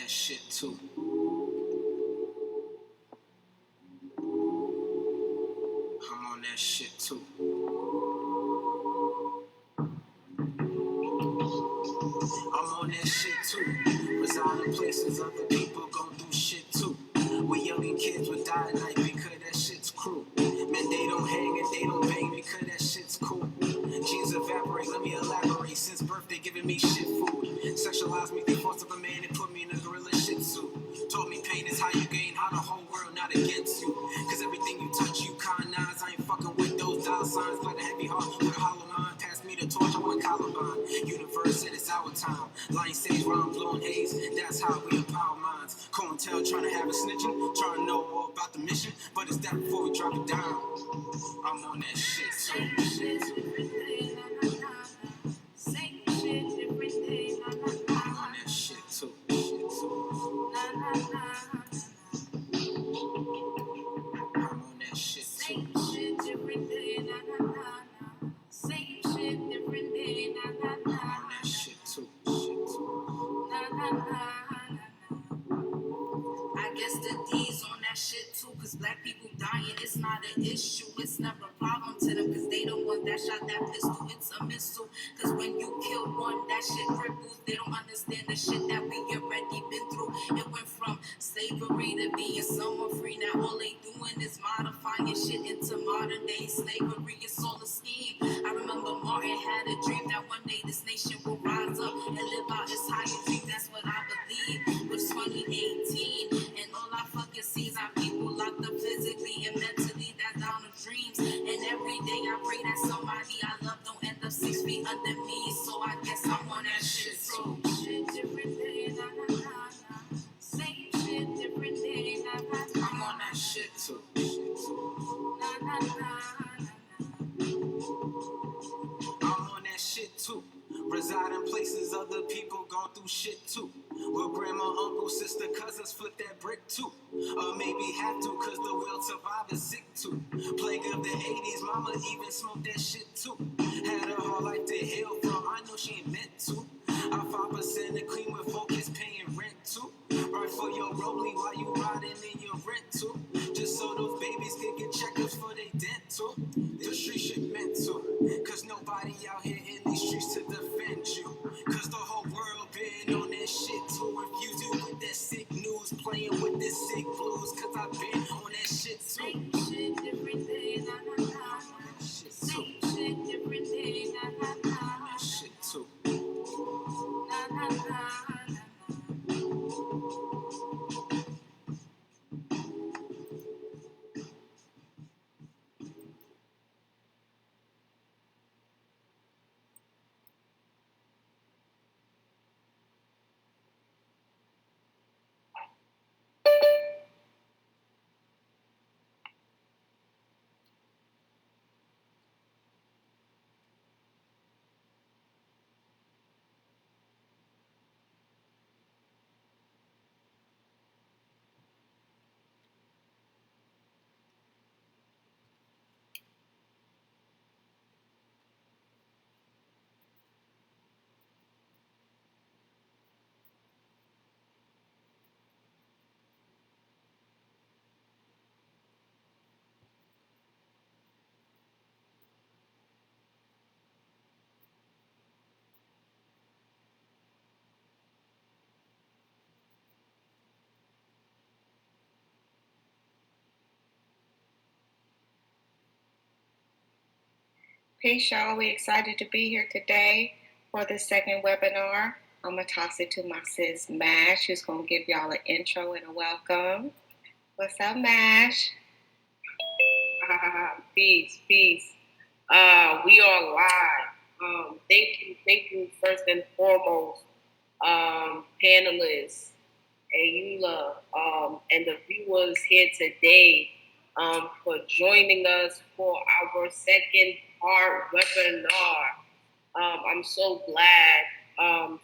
that shit too. I'm on that shit too. I'm on that shit too. Reside in places other people gon' do shit too. We young kids would die at night because that shit's cruel. Man, they don't hang and they don't bang because that shit's cool. Jeans evaporate, let me elaborate. Since birth they giving me shit food. Sexualize me, they force of a man and put me in a gorilla shit suit. Told me pain is how you gain, how the whole world not against you. Cause everything you touch you colonize. I ain't fucking with those dollar signs. Got a heavy heart with a hollow mind. Pass me the torch, I want Columbine. Universe said it's our time. Lion sage round blowing haze, that's how we empower minds. COINTEL trying to have a snitching, trying to know all about the mission, but it's that before we drop it down. I'm on that shit too. I'm on that shit too. I'm on that shit too. I guess the D's on that shit too, cause black people dying, it's not an issue, it's never a problem to them, cause they don't want that shot, that pistol, it's a missile, cause when you kill one, that shit cripples, they don't understand the shit that we already been through. It went from slavery to being somewhat free, now all they doing is modifying shit into modern day slavery, it's all a scheme. I remember Martin had a dream that one day this nation will rise up and live out its highest dream, that's what I believe. With 2018 and all I fucking see is our people locked up physically and mentally, that's down to dreams. And every day I pray that somebody I love don't end up 6 feet under me, so I guess I'm on that shit too. Shit different day, na na na na. Same shit different day, na na na. I'm on that shit too. Na na na na. I'm on that shit too. Reside in places other people gone through shit too. Will grandma, uncle, sister, cousins flip that brick too? Or maybe have to, cause the will survive is sick too. Plague of the 80s, mama even smoked that shit too. Had her whole life to heal from, I know she ain't meant to. Our 5% the queen with focus paying rent too. Right for your rolling while you riding in your rent too. Just so those babies can get checkups for they dental. The street shit meant to. Cause nobody out here in these streets to defend you. Cause the whole world been on that shit too. Infuse you with that sick news, playing with this sick blues. Cause I've been on that shit too. Same shit different day, na na na. Same shit different day, na na na. That shit too. Na na na. Peace, y'all. We're excited to be here today for the second webinar. I'm going to toss it to my sis, Mash, who's going to give y'all an intro and a welcome. What's up, Mash? Peace. We are live. Thank you first and foremost, panelists, H.O.L.L.A, and the viewers here today for joining us for our second part webinar. I'm so glad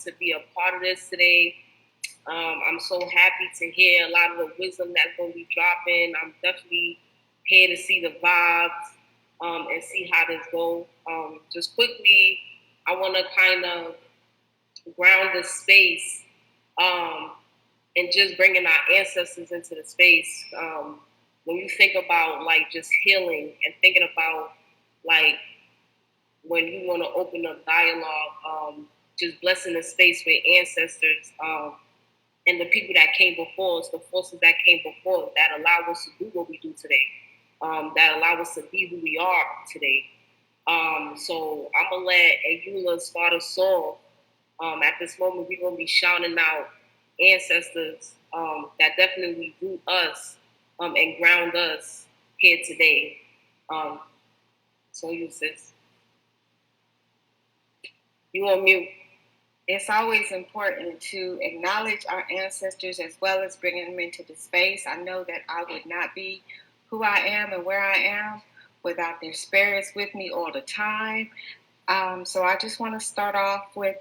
to be a part of this today. I'm so happy to hear a lot of the wisdom that's going to be dropping. I'm definitely here to see the vibes and see how this goes. Just quickly, I want to kind of ground the space and just bringing our ancestors into the space. When you think about like just healing and thinking about like when you want to open up dialogue, just blessing the space with ancestors and the people that came before us, the forces that came before us that allow us to do what we do today, that allow us to be who we are today. So I'm gonna let Ayula start us off. At this moment, we're gonna be shouting out ancestors that definitely root us and ground us here today. So you sis, you on mute. It's always important to acknowledge our ancestors as well as bringing them into the space. I know that I would not be who I am and where I am without their spirits with me all the time. So I just want to start off with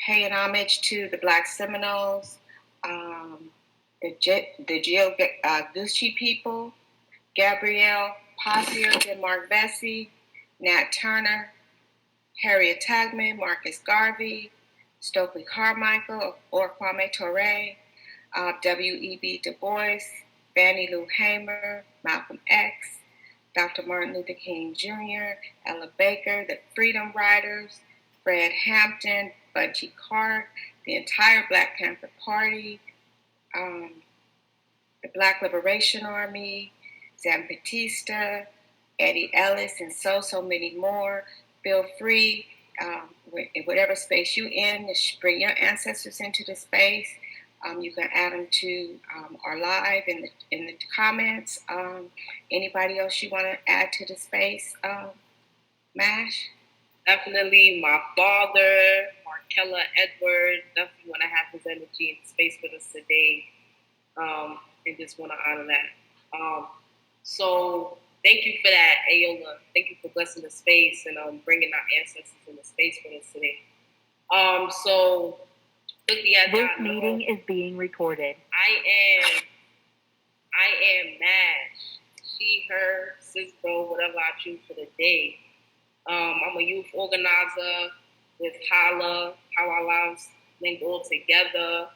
paying homage to the Black Seminoles, the Geogaphy people, Gabrielle Pazier and Mark Vesey, Nat Turner, Harriet Tubman, Marcus Garvey, Stokely Carmichael or Kwame Ture, W.E.B. Du Bois, Fannie Lou Hamer, Malcolm X, Dr. Martin Luther King Jr., Ella Baker, the Freedom Riders, Fred Hampton, Bunchy Clark, the entire Black Panther Party, the Black Liberation Army, Sam Batista, Eddie Ellis, and so many more. Feel free, in whatever space you're in, to bring your ancestors into the space. You can add them to our live in the comments. Anybody else you want to add to the space? Mash? Definitely my father, Markella Edward. Definitely want to have his energy in space with us today. And just want to honor that. So thank you for that, Ayola. Thank you for blessing the space and bringing our ancestors in the space with us today. So quickly as this meeting is being recorded. I am Mash. She, her, sis, bro, whatever I choose for the day. I'm a youth organizer with H.O.L.L.A, How Our Lives Link All Together,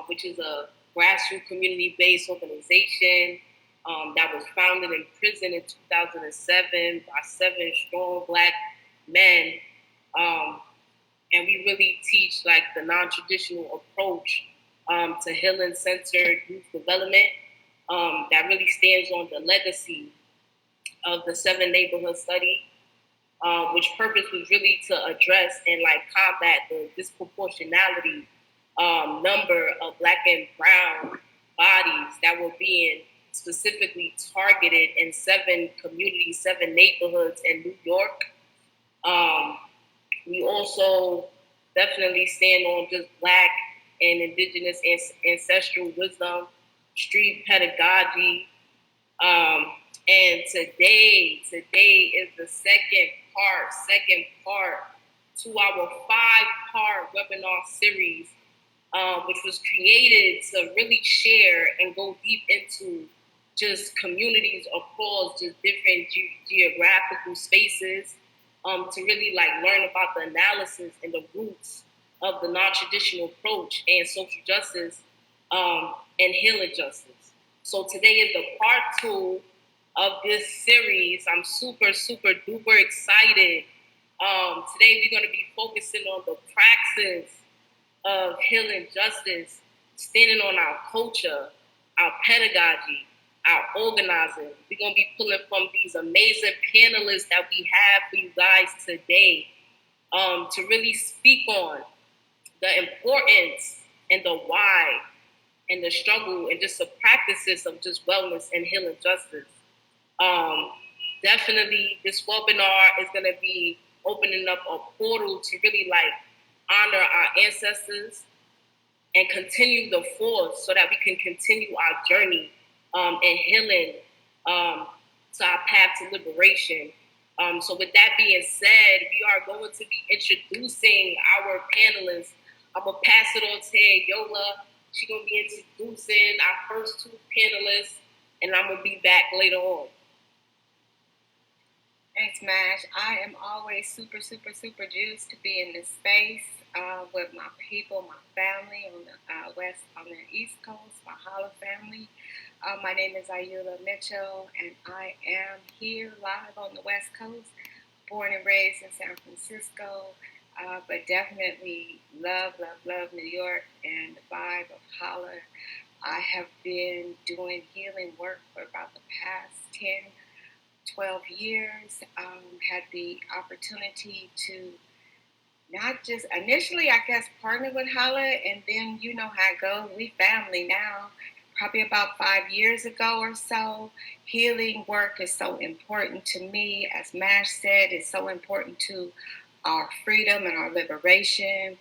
which is a grassroots community-based organization that was founded in prison in 2007 by 7 strong Black men. And we really teach like the non-traditional approach to healing-centered youth development that really stands on the legacy of the 7 neighborhood study, which purpose was really to address and like combat the disproportionality number of Black and brown bodies that were being specifically targeted in 7 communities, 7 neighborhoods in New York. We also definitely stand on just Black and Indigenous ancestral wisdom, street pedagogy. And today is the second part to our 5-part webinar series, which was created to really share and go deep into just communities across just different geographical spaces, to really like learn about the analysis and the roots of the non-traditional approach and social justice and healing justice. So today is the part 2 of this series. I'm super duper excited. Today we're going to be focusing on the praxis of healing justice, standing on our culture, our pedagogy, our organizing. We're going to be pulling from these amazing panelists that we have for you guys today to really speak on the importance and the why and the struggle and just the practices of just wellness and healing justice. Definitely this webinar is going to be opening up a portal to really like honor our ancestors and continue the force so that we can continue our journey and healing to our path to liberation. So with that being said, we are going to be introducing our panelists. I'm going to pass it on to Ayola. She's going to be introducing our first 2 panelists, and I'm going to be back later on. Thanks, Mash. I am always super juiced to be in this space. with my people, my family on the on the East Coast, my H.O.L.L.A family. My name is Ayula Mitchell, and I am here live on the West Coast, born and raised in San Francisco, but definitely love New York and the vibe of H.O.L.L.A. I have been doing healing work for about the past 10, 12 years. Had the opportunity to not just initially, I guess, partner with H.O.L.L.A, and then you know how it goes. We family now. Probably about 5 years ago or so. Healing work is so important to me. As Mash said, it's so important to our freedom and our liberation.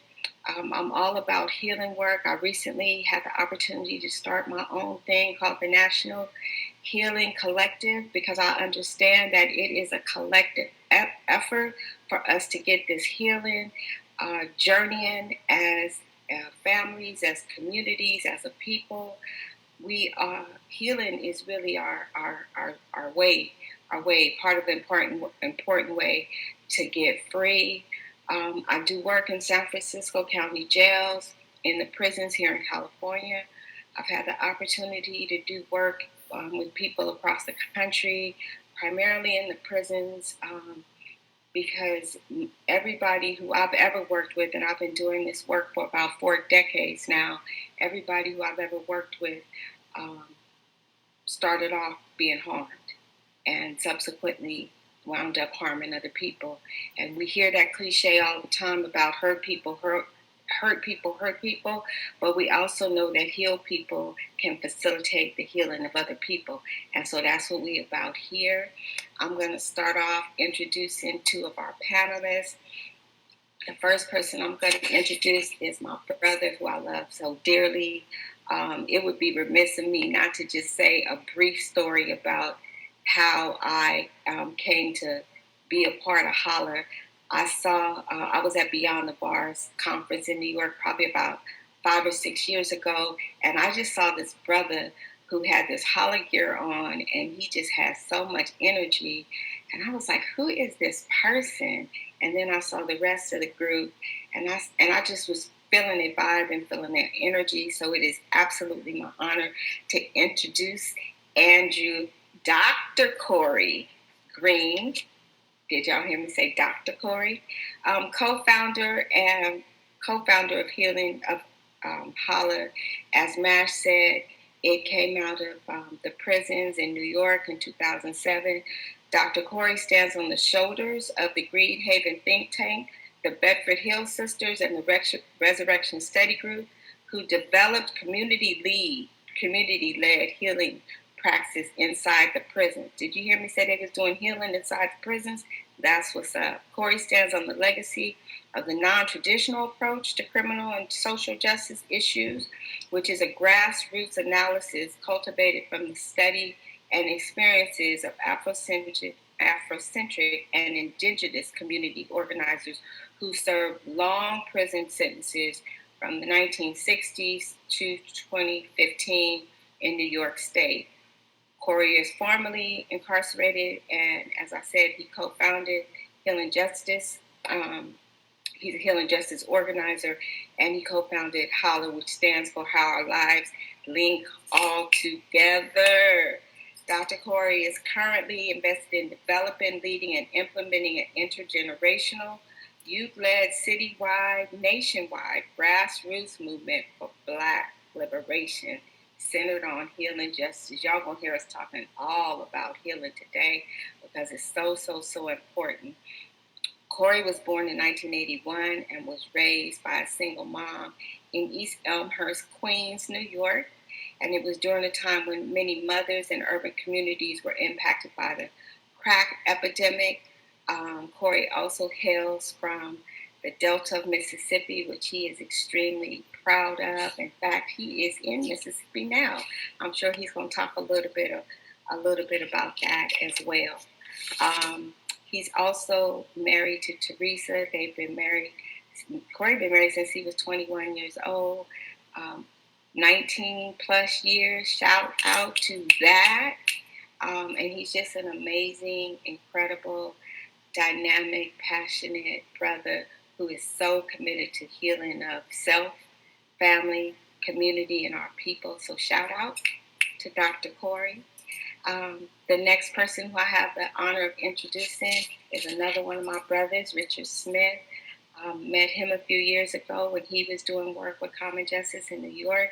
I'm all about healing work. I recently had the opportunity to start my own thing called the National Healing Collective, because I understand that it is a collective effort for us to get this healing, journeying as families, as communities, as a people. We healing is really our way, part of the important way to get free. I do work in San Francisco County jails, in the prisons here in California. I've had the opportunity to do work with people across the country, primarily in the prisons, because everybody who I've ever worked with, and I've been doing this work for about 4 decades now, everybody who I've ever worked with started off being harmed and subsequently wound up harming other people. And we hear that cliche all the time about hurt people, but we also know that healed people can facilitate the healing of other people. And so that's what we're about here. I'm going to start off introducing 2 of our panelists. The first person I'm going to introduce is my brother, who I love so dearly. It would be remiss of me not to just say a brief story about how I came to be a part of H.O.L.L.A. I was at Beyond the Bars conference in New York probably about 5 or 6 years ago, and I just saw this brother who had this H.O.L.L.A gear on, and he just had so much energy. And I was like, who is this person? And then I saw the rest of the group, and I just was feeling their vibe and feeling their energy. So it is absolutely my honor to introduce Andrew, Dr. Corey Green. Did y'all hear me say Dr. Corey? Co-founder of Healing of H.O.L.L.A. As Mash said, it came out of the prisons in New York in 2007. Dr. Corey stands on the shoulders of the Greenhaven think tank, the Bedford Hill Sisters, and the Resurrection Study Group, who developed community-led healing praxis inside the prisons. Did you hear me say they was doing healing inside the prisons? That's what's up. Corey stands on the legacy of the non-traditional approach to criminal and social justice issues, which is a grassroots analysis cultivated from the study and experiences of Afrocentric and indigenous community organizers who served long prison sentences from the 1960s to 2015 in New York State. Corey is formerly incarcerated, and as I said, he co-founded Healing Justice. He's a Healing Justice organizer, and he co-founded H.O.L.L.A, which stands for How Our Lives Link All Together. Dr. Corey is currently invested in developing, leading, and implementing an intergenerational, youth-led, citywide, nationwide grassroots movement for Black liberation centered on healing justice. Y'all gonna hear us talking all about healing today because it's so important. Corey was born in 1981 and was raised by a single mom in East Elmhurst, Queens, New York. And it was during a time when many mothers in urban communities were impacted by the crack epidemic. Corey also hails from the Delta of Mississippi, which he is extremely proud of. In fact, he is in Mississippi now. I'm sure he's going to talk a little bit about that as well. He's also married to Teresa. They've been married. Corey been married since he was 21 years old. 19 plus years. Shout out to that. And he's just an amazing, incredible, dynamic, passionate brother who is so committed to healing of self, family, community, and our people. So shout out to Dr. Corey. The next person who I have the honor of introducing is another one of my brothers, Richard Smith. Met him a few years ago when he was doing work with Common Justice in New York.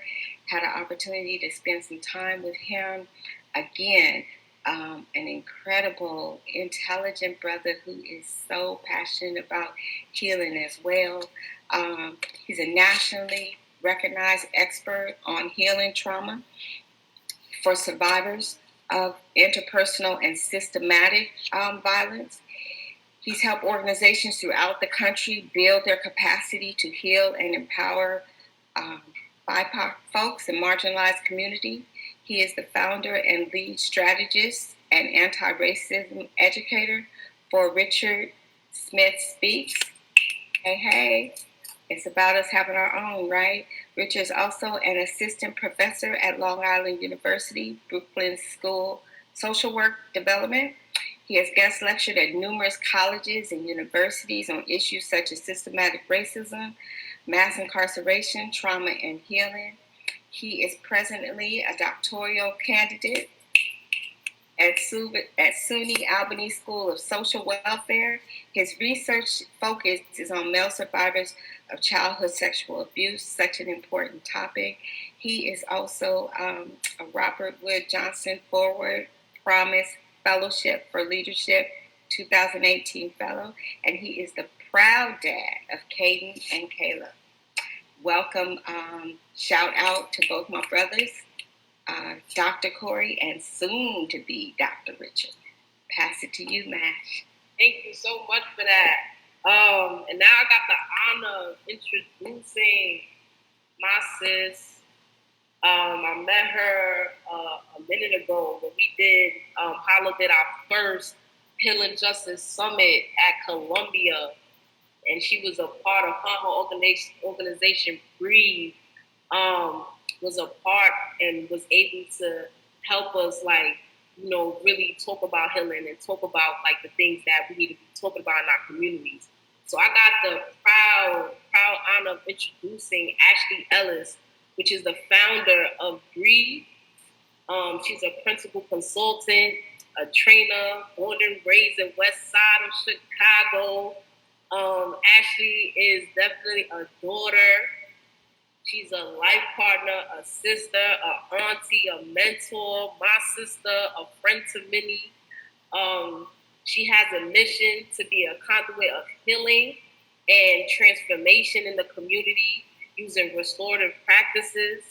Had an opportunity to spend some time with him. Again, an incredible, intelligent brother who is so passionate about healing as well. He's a nationally recognized expert on healing trauma for survivors of interpersonal and systematic violence. He's helped organizations throughout the country build their capacity to heal and empower BIPOC folks and marginalized community. He is the founder and lead strategist and anti-racism educator for Richard Smith Speaks. Hey, it's about us having our own, right? Richard is also an assistant professor at Long Island University, Brooklyn School Social Work Development. He has guest lectured at numerous colleges and universities on issues such as systematic racism, mass incarceration, trauma, and healing. He is presently a doctoral candidate at SUNY Albany School of Social Welfare. His research focus is on male survivors of childhood sexual abuse, such an important topic. He is also a Robert Wood Johnson Forward Promise Fellowship for Leadership 2018 Fellow, and he is the proud dad of Caden and Kayla. Welcome, shout out to both my brothers, Dr. Corey and soon to be Dr. Richard. Pass it to you, Mash. Thank you so much for that. And now I got the honor of introducing my sis. I met her a minute ago when we did, H.O.L.L.A did our first Healing Justice Summit at Columbia. And she was a part of her organization, Breathe, was a part and was able to help us, really talk about healing and talk about, the things that we need to be talking about in our communities. So I got the proud honor of introducing Ashley Ellis, which is the founder of Breathe. She's a principal consultant, a trainer, born and raised in West Side of Chicago. Ashley is definitely a daughter. She's a life partner, a sister, a auntie, a mentor, my sister, a friend to many. She has a mission to be a conduit of healing and transformation in the community using restorative practices.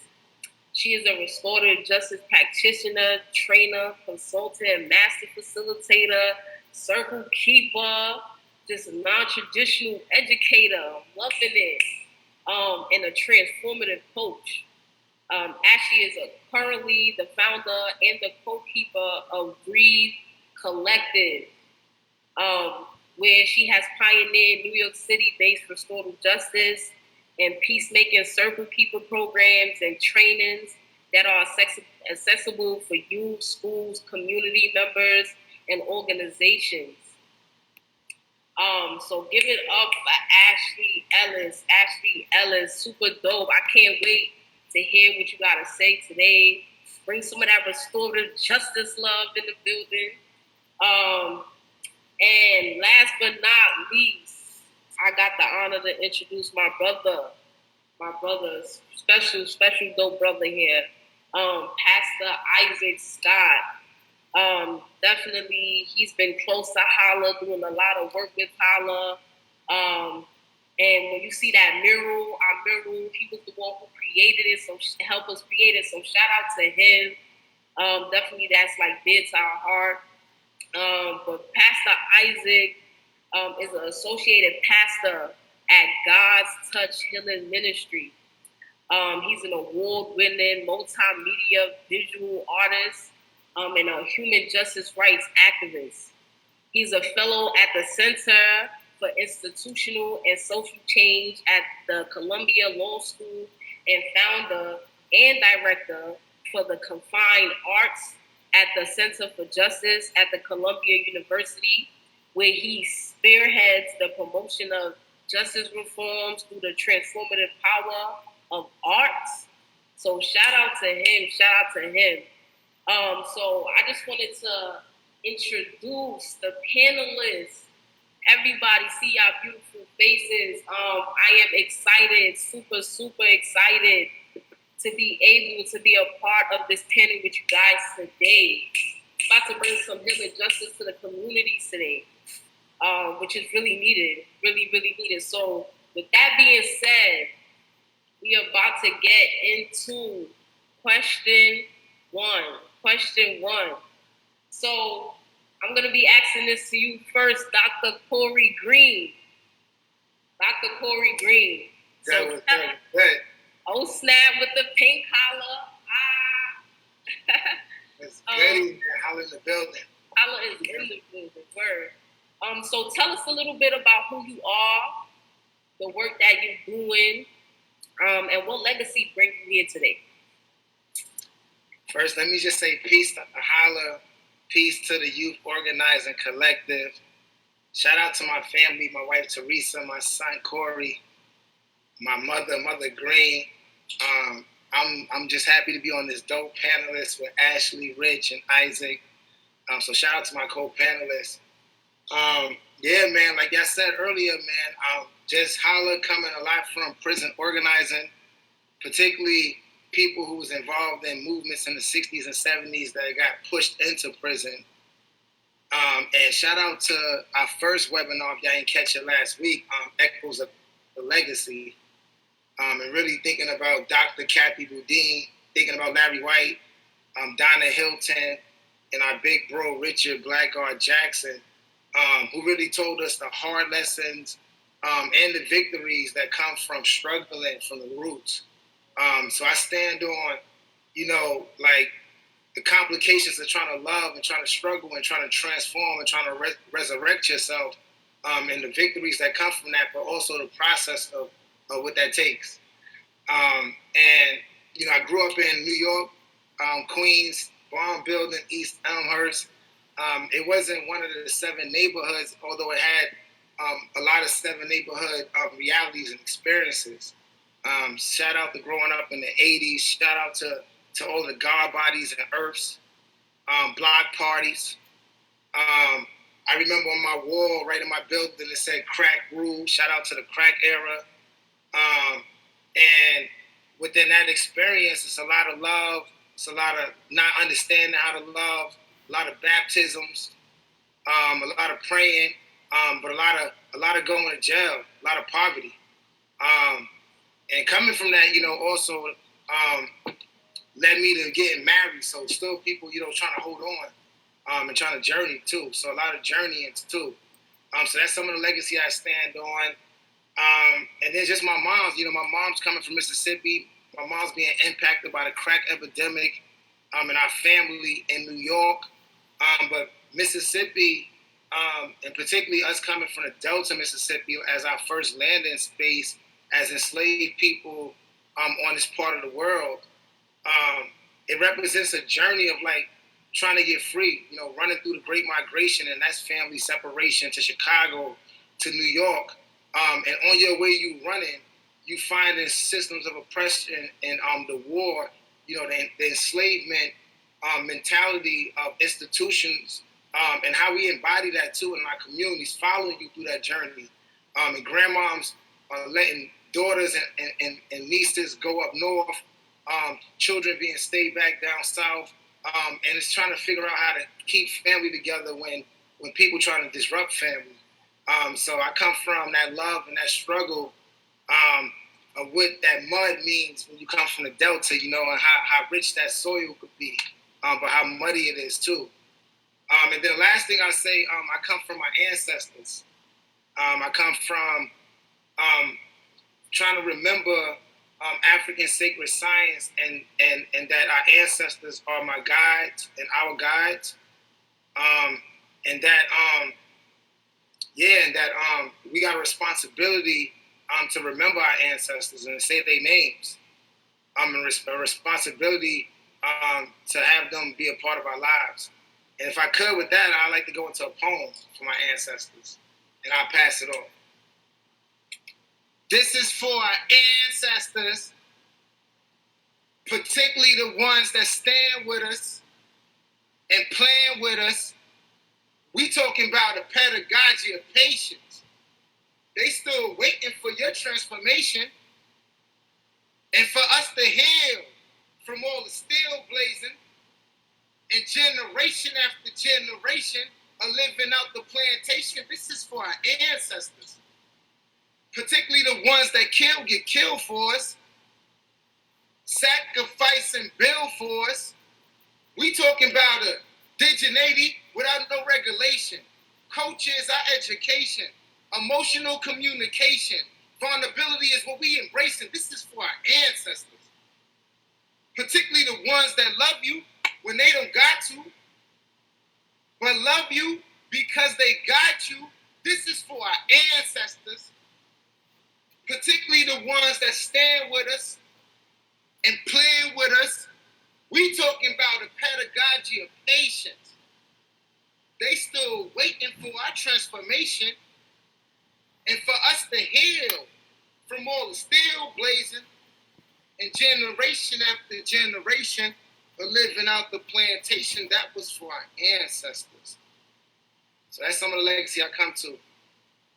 She is a restorative justice practitioner, trainer, consultant, master facilitator, circle keeper, just a non-traditional educator, loving it, and a transformative coach. Ashley is currently the founder and the co-keeper of Breathe Collective, where she has pioneered New York City-based restorative justice and peacemaking circle keeper programs and trainings that are accessible for youth, schools, community members, and organizations. So give it up for Ashley Ellis. Ashley Ellis, super dope. I can't wait to hear what you got to say today. Bring some of that restorative justice love in the building. And last but not least, I got the honor to introduce my brother, special dope brother here, Pastor Isaac Scott. Definitely, he's been close to H.O.L.L.A, doing a lot of work with H.O.L.L.A. And when you see that mural, our mural, he was the one who created it, so help us create it. So shout out to him. Definitely, that's dear to our heart. But Pastor Isaac is an associated pastor at God's Touch Healing Ministry. He's an award-winning multimedia visual artist and a human justice rights activist. He's a fellow at the Center for Institutional and Social Change at the Columbia Law School and founder and director for the Confined Arts at the Center for Justice at the Columbia University, where he spearheads the promotion of justice reforms through the transformative power of arts. So shout out to him. So I just wanted to introduce the panelists. Everybody, see our beautiful faces. I am excited, super excited to be able to be a part of this panel with you guys today. About to bring some healing justice to the communities today, which is really needed, really needed. So with that being said, we are about to get into question one. So I'm going to be asking this to you first, Dr. Corey Green. So oh, snap with the pink collar. It's Betty Holla in the building. Holla is in the building, word. So tell us a little bit about who you are, the work that you're doing, and what legacy brings you here today. First, let me just say peace to Holla, peace to the Youth Organizing Collective. Shout out to my family, my wife Teresa, my son Corey, my Mother Green. I'm just happy to be on this dope panelist with Ashley, Rich, and Isaac. So shout out to my co-panelists. Yeah, man, like I said earlier, man, just Holla coming a lot from prison organizing, particularly people who was involved in movements in the 60s and 70s that got pushed into prison. And shout out to our first webinar, if y'all didn't catch it last week, Echoes of the Legacy. And really thinking about Dr. Kathy Boudin, thinking about Larry White, Donna Hilton, and our big bro, Richard Blackguard Jackson, who really told us the hard lessons and the victories that come from struggling from the roots. So I stand on, like the complications of trying to love and trying to struggle and trying to transform and trying to resurrect yourself, and the victories that come from that, but also the process of what that takes. And, I grew up in New York, Queens, Barn Building, East Elmhurst. It wasn't one of the 7 neighborhoods, although it had a lot of 7 neighborhood realities and experiences. Shout out to growing up in the 80s. Shout out to all the God bodies and earths, block parties. I remember on my wall, right in my building, it said crack rule. Shout out to the crack era. And within that experience, it's a lot of love. It's a lot of not understanding how to love, a lot of baptisms, a lot of praying, but a lot of going to jail, a lot of poverty. And coming from that, also led me to getting married. So still people, trying to hold on and trying to journey too. So a lot of journeying too. So that's some of the legacy I stand on. And then just my mom's, my mom's coming from Mississippi. My mom's being impacted by the crack epidemic in our family in New York. But Mississippi, and particularly us coming from the Delta, Mississippi, as our first landing space as enslaved people on this part of the world, it represents a journey of like trying to get free, running through the Great Migration, and that's family separation to Chicago, to New York. And on your way you running, you finding systems of oppression and the war, the enslavement mentality of institutions, and how we embody that too in our communities, following you through that journey. And grandmoms letting daughters and nieces go up north, children being stayed back down south, and it's trying to figure out how to keep family together when people trying to disrupt family. So I come from that love and that struggle of what that mud means when you come from the Delta, and how rich that soil could be, but how muddy it is too. And then the last thing I say, I come from my ancestors. I come from trying to remember African sacred science and that our ancestors are my guides and our guides. And that we got a responsibility to remember our ancestors and say their names. And a responsibility to have them be a part of our lives. And if I could with that, I'd like to go into a poem for my ancestors, and I'll pass it on. This is for our ancestors, particularly the ones that stand with us and plan with us. We talking about a pedagogy of patience. They still waiting for your transformation and for us to heal from all the steel blazing and generation after generation of living out the plantation. This is for our ancestors, particularly the ones that get killed for us, sacrifice and build for us. We talking about a indigeneity without no regulation. Culture is our education. Emotional communication. Vulnerability is what we embrace, and this is for our ancestors. Particularly the ones that love you when they don't got to, but love you because they got you. This is for our ancestors. Particularly the ones that stand with us and plan with us. We talking about a pedagogy of patience. They still waiting for our transformation and for us to heal from all the steel blazing and generation after generation of living out the plantation. That was for our ancestors. So that's some of the legacy I come to.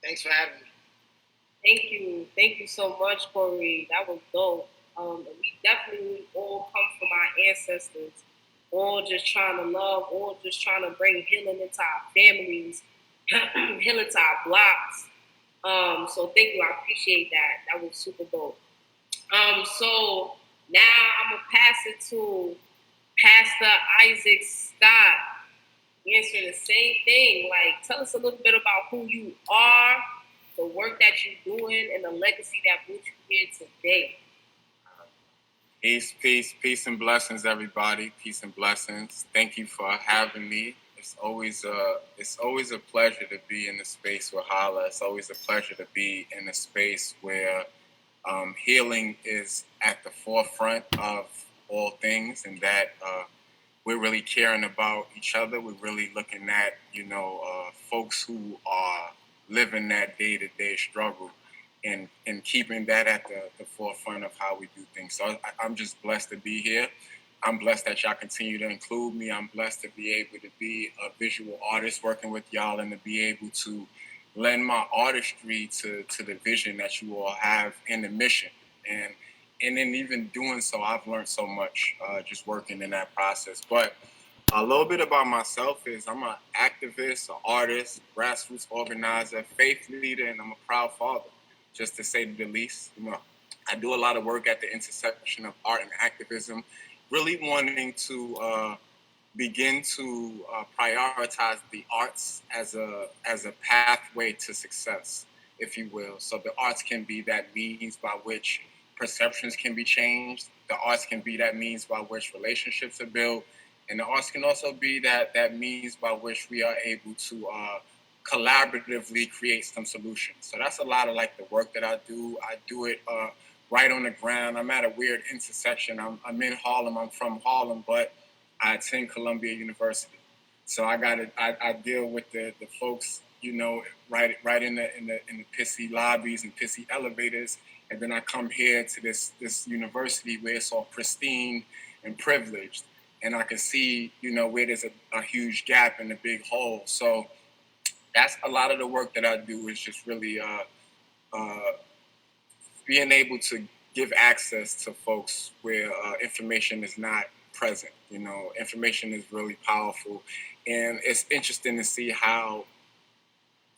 Thanks for having me. Thank you. Thank you so much, Corey. That was dope. We definitely all come from our ancestors, all just trying to love, all just trying to bring healing into our families, healing to our blocks. So thank you. I appreciate that. That was super dope. So now I'm going to pass it to Pastor Isaac Scott. Answering the same thing. Like, tell us a little bit about who you are, the work that you're doing, and the legacy that brought you here today. Peace and blessings, everybody. Peace and blessings. Thank you for having me. It's always a pleasure to be in the space with H.O.L.L.A. It's always a pleasure to be in a space where healing is at the forefront of all things, and that we're really caring about each other. We're really looking at, folks who are living that day-to-day struggle and keeping that at the forefront of how we do things. So I'm just blessed to be here. I'm blessed that y'all continue to include me. I'm blessed to be able to be a visual artist working with y'all and to be able to lend my artistry to the vision that you all have in the mission. And in even doing so, I've learned so much just working in that process. But a little bit about myself is I'm an activist, an artist, grassroots organizer, faith leader, and I'm a proud father, just to say the least. I do a lot of work at the intersection of art and activism, really wanting to begin to prioritize the arts as a pathway to success, if you will. So the arts can be that means by which perceptions can be changed. The arts can be that means by which relationships are built. And the arts can also be that means by which we are able to collaboratively create some solutions. So that's a lot of like the work that I do. I do it right on the ground. I'm at a weird intersection. I'm in Harlem. I'm from Harlem, but I attend Columbia University. So I deal with the folks, right in the pissy lobbies and pissy elevators. And then I come here to this university where it's all pristine and privileged. And I can see, where there's a huge gap and a big hole. So that's a lot of the work that I do is just really being able to give access to folks where information is not present. Information is really powerful. And it's interesting to see how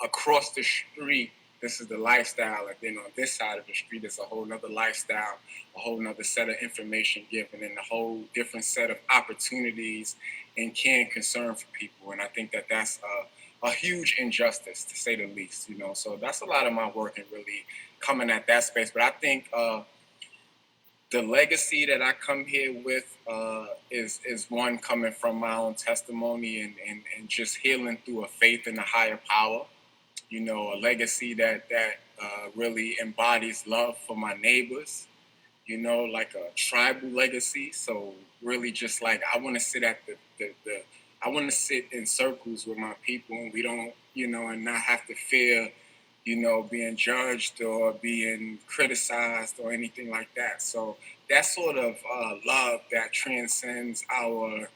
across the street, this is the lifestyle, and then on this side of the street is a whole nother lifestyle, a whole nother set of information given, and a whole different set of opportunities and care and concern for people. And I think that that's a huge injustice, to say the least, So that's a lot of my work and really coming at that space. But I think the legacy that I come here with is one coming from my own testimony and just healing through a faith in a higher power. A legacy that really embodies love for my neighbors, like a tribal legacy. So really just like I want to sit at I want to sit in circles with my people, and we don't, and not have to fear, being judged or being criticized or anything like that. So that sort of love that transcends our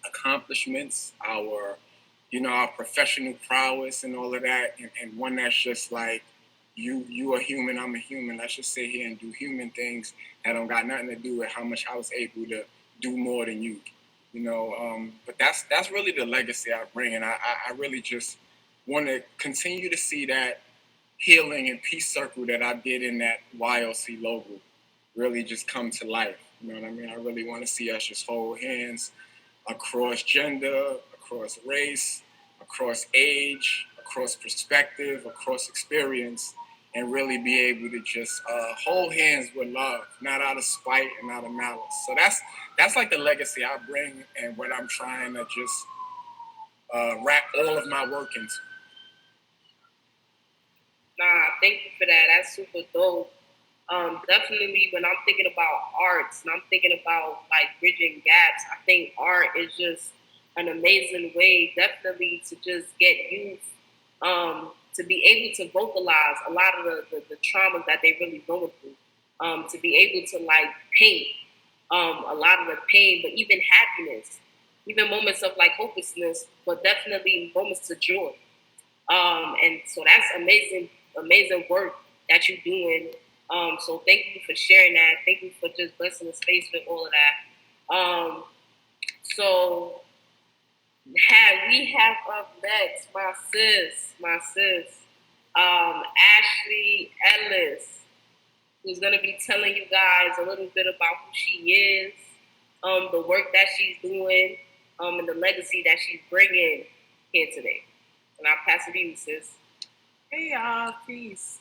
accomplishments, our professional prowess and all of that, and one that's just like, you are human, I'm a human. Let's just sit here and do human things that don't got nothing to do with how much I was able to do more than you. But that's really the legacy I bring, and I really just want to continue to see that healing and peace circle that I did in that YLC logo really just come to life. You know what I mean? I really want to see us just hold hands across gender, across race, across age, across perspective, across experience, and really be able to just hold hands with love, not out of spite and out of malice. So that's like the legacy I bring and what I'm trying to just wrap all of my work into. Nah, thank you for that. That's super dope. Definitely when I'm thinking about arts and I'm thinking about like bridging gaps, I think art is just an amazing way definitely to just get youth to be able to vocalize a lot of the traumas that they really going through, to be able to like paint a lot of the pain, but even happiness, even moments of like hopelessness, but definitely moments of joy. And so that's amazing work that you're doing. So thank you for sharing that. Thank you for just blessing the space with all of that. So we have up next my sis, Ashley Ellis, who's gonna be telling you guys a little bit about who she is, the work that she's doing, and the legacy that she's bringing here today. And I'll pass it to you, sis. Hey y'all, peace.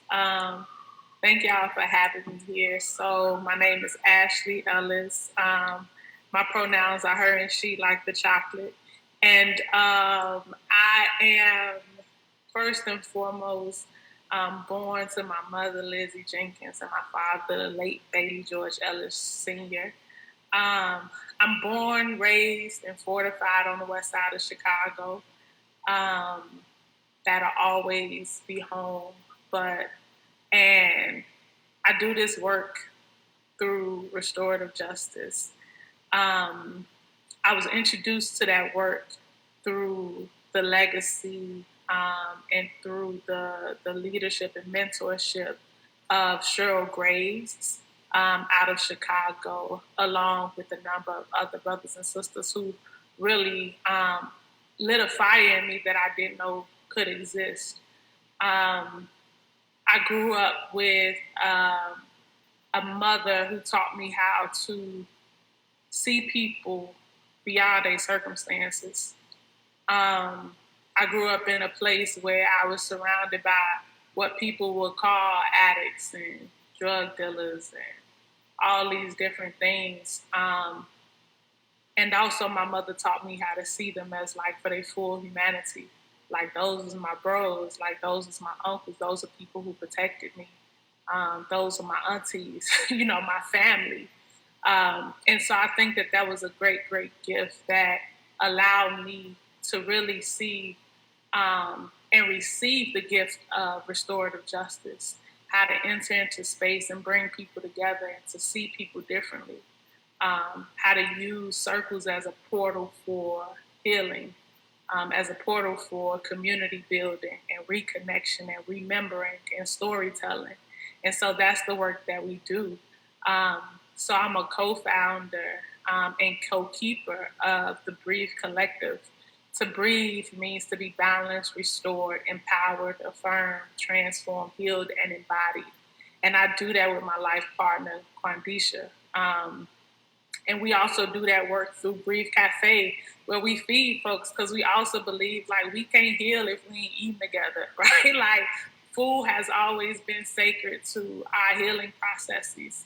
Thank y'all for having me here. So my name is Ashley Ellis. My pronouns are her and she, like the chocolate. And I am first and foremost born to my mother, Lizzie Jenkins, and my father, the late Bailey George Ellis Sr. I'm born, raised, and fortified on the west side of Chicago. That'll always be home. And I do this work through restorative justice. I was introduced to that work through the legacy and through the leadership and mentorship of Cheryl Graves out of Chicago, along with a number of other brothers and sisters who really lit a fire in me that I didn't know could exist. I grew up with a mother who taught me how to see people beyond their circumstances. I grew up in a place where I was surrounded by what people would call addicts and drug dealers and all these different things. And also my mother taught me how to see them as like for their full humanity. Like those is my bros, like those is my uncles, those are people who protected me. Those are my aunties, my family. And so I think that was a great, great gift that allowed me to really see and receive the gift of restorative justice, how to enter into space and bring people together and to see people differently, how to use circles as a portal for healing, as a portal for community building and reconnection and remembering and storytelling. And so that's the work that we do. So I'm a co-founder and co-keeper of the Breathe Collective. To breathe means to be balanced, restored, empowered, affirmed, transformed, healed, and embodied. And I do that with my life partner, Quandisha. And we also do that work through Breathe Cafe, where we feed folks, because we also believe like we can't heal if we ain't eating together, right? Like food has always been sacred to our healing processes.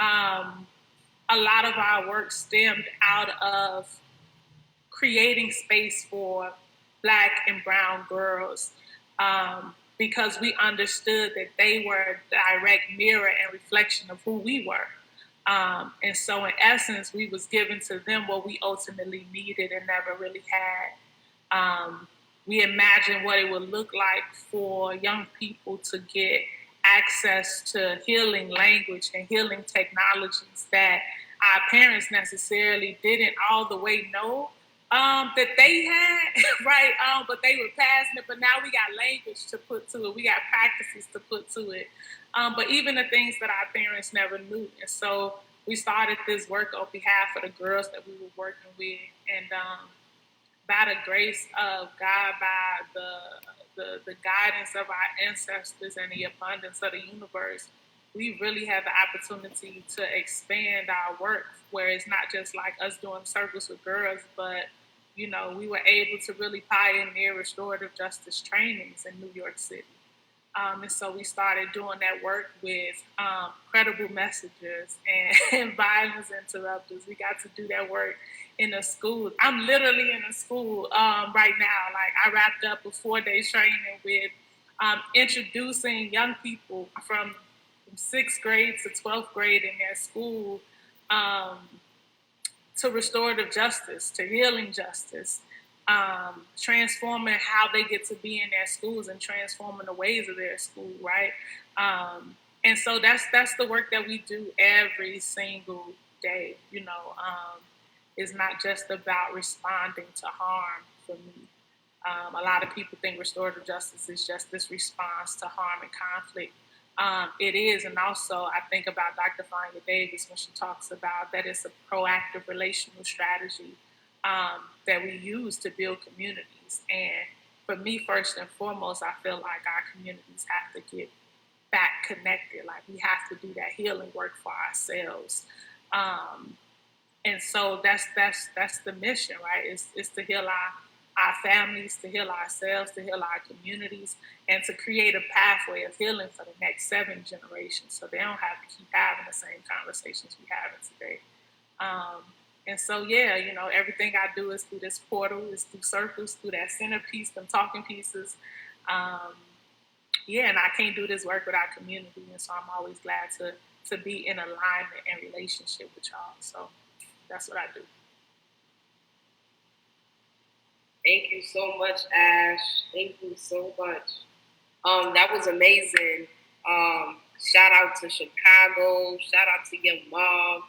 A lot of our work stemmed out of creating space for Black and brown girls because we understood that they were a direct mirror and reflection of who we were. And so in essence, we was giving to them what we ultimately needed and never really had. we imagined what it would look like for young people to get access to healing language and healing technologies that our parents necessarily didn't all the way know that they had, right? But they were passing it. But now we got language to put to it. We got practices to put to it. But even the things that our parents never knew. And so we started this work on behalf of the girls that we were working with. And by the grace of God, by the guidance of our ancestors and the abundance of the universe, we really have the opportunity to expand our work, where it's not just like us doing circles with girls, but we were able to really pioneer restorative justice trainings in New York City. And so we started doing that work with credible messengers and violence interrupters. We got to do that work in a school. I'm literally in a school right now. Like, I wrapped up a 4-day training with introducing young people from 6th grade to 12th grade in their school to restorative justice, to healing justice, transforming how they get to be in their schools and transforming the ways of their school, right? And so that's the work that we do every single day. It's not just about responding to harm for me. A lot of people think restorative justice is just this response to harm and conflict. It is, and also I think about Dr. Fania Davis when she talks about that it's a proactive relational strategy that we use to build communities. And for me, first and foremost, I feel like our communities have to get back connected. Like, we have to do that healing work for ourselves. And so that's the mission, right? It's to heal our families, to heal ourselves, to heal our communities, and to create a pathway of healing for the next 7 generations, so they don't have to keep having the same conversations we having today. And so, everything I do is through this portal, is through circles, through that centerpiece, them talking pieces. And I can't do this work without community, and so I'm always glad to be in alignment and relationship with y'all. So that's what I do. Thank you so much, Ash. Thank you so much. That was amazing. Shout out to Chicago. Shout out to your mom.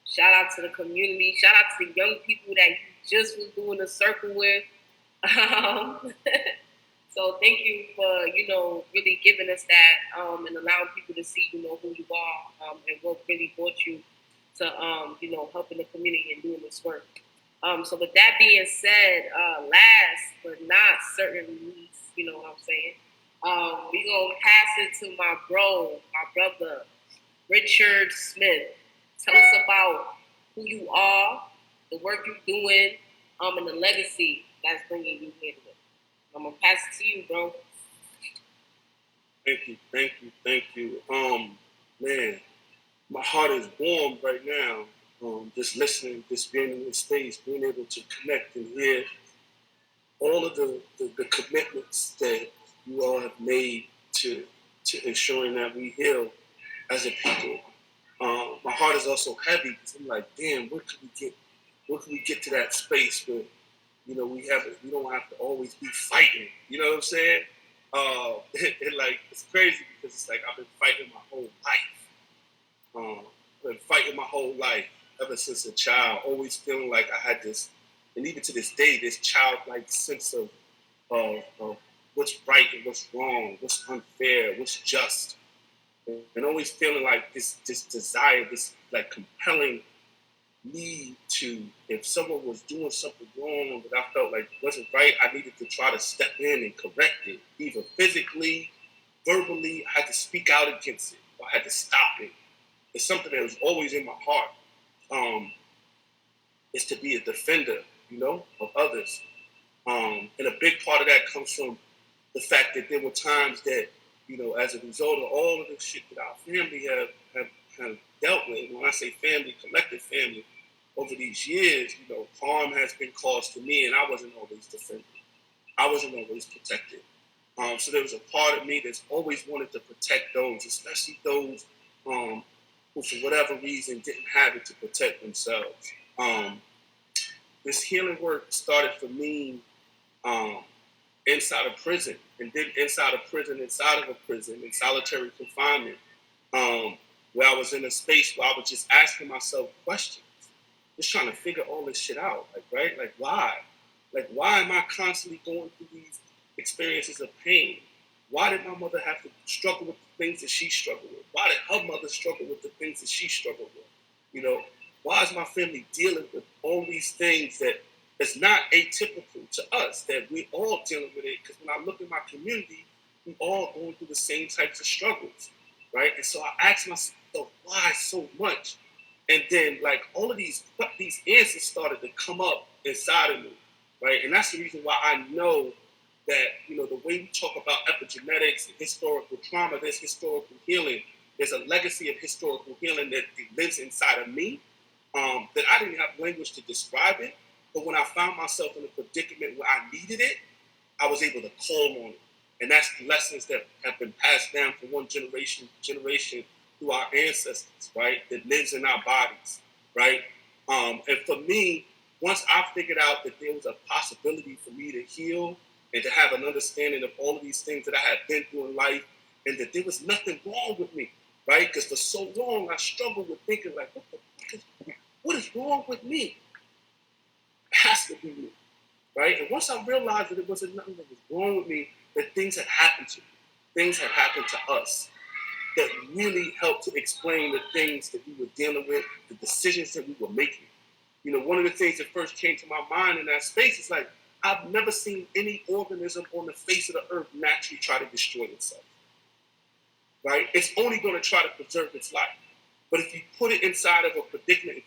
Shout out to the community. Shout out to the young people that you just was doing a circle with. So thank you for, really giving us that and allowing people to see, who you are and what really brought you to, helping the community and doing this work. So with that being said, last but not certainly least, you know what I'm saying? We're going to pass it to my brother, Richard Smith. Tell us about who you are, the work you're doing, and the legacy that's bringing you here today. I'm going to pass it to you, bro. Thank you. Man, my heart is warm right now. Just listening, just being in this space, being able to connect and hear all of the commitments that you all have made to ensuring that we heal as a people. My heart is also heavy because I'm like, damn, where can we get to that space where, we don't have to always be fighting. You know what I'm saying? It's crazy because it's like I've been fighting my whole life. Been fighting my whole life ever since a child, always feeling like I had this, and even to this day, this childlike sense of what's right and what's wrong, what's unfair, what's just, and always feeling like this desire, this like compelling need to, if someone was doing something wrong that I felt like wasn't right, I needed to try to step in and correct it, either physically, verbally. I had to speak out against it, or I had to stop it. It's something that was always in my heart. Is to be a defender, of others. And a big part of that comes from the fact that there were times that, as a result of all of the shit that our family have dealt with, when I say family, collective family, over these years, harm has been caused to me, and I wasn't always defended. I wasn't always protected. So there was a part of me that's always wanted to protect those, especially those who, for whatever reason, didn't have it to protect themselves. This healing work started for me. inside of prison, and then inside of prison, in solitary confinement, where I was in a space where I was just asking myself questions, just trying to figure all this shit out. Like, right? Like, why? Like, why am I constantly going through these experiences of pain? Why did my mother have to struggle with the things that she struggled with? Why did her mother struggle with the things that she struggled with? You know, why is my family dealing with all these things that is not atypical to us, that we're all dealing with it? Because when I look at my community, we all going through the same types of struggles, right? And so I asked myself, why so much? And then, like, all of these answers started to come up inside of me, right? And that's the reason why I know that, you know, the way we talk about epigenetics and historical trauma, there's historical healing. There's a legacy of historical healing that lives inside of me, that I didn't have language to describe it. But when I found myself in a predicament where I needed it, I was able to call on it. And that's lessons that have been passed down from one generation to generation through our ancestors, right? That lives in our bodies, right? And for me, once I figured out that there was a possibility for me to heal and to have an understanding of all of these things that I had been through in life, and that there was nothing wrong with me, right? Because for so long I struggled with thinking, like, what is wrong with me? It has to be me, right? And once I realized that it wasn't nothing that was wrong with me, that things had happened to me, things had happened to us, that really helped to explain the things that we were dealing with, the decisions that we were making. You know, one of the things that first came to my mind in that space is like, I've never seen any organism on the face of the earth naturally try to destroy itself, right? It's only going to try to preserve its life. But if you put it inside of a predicament, if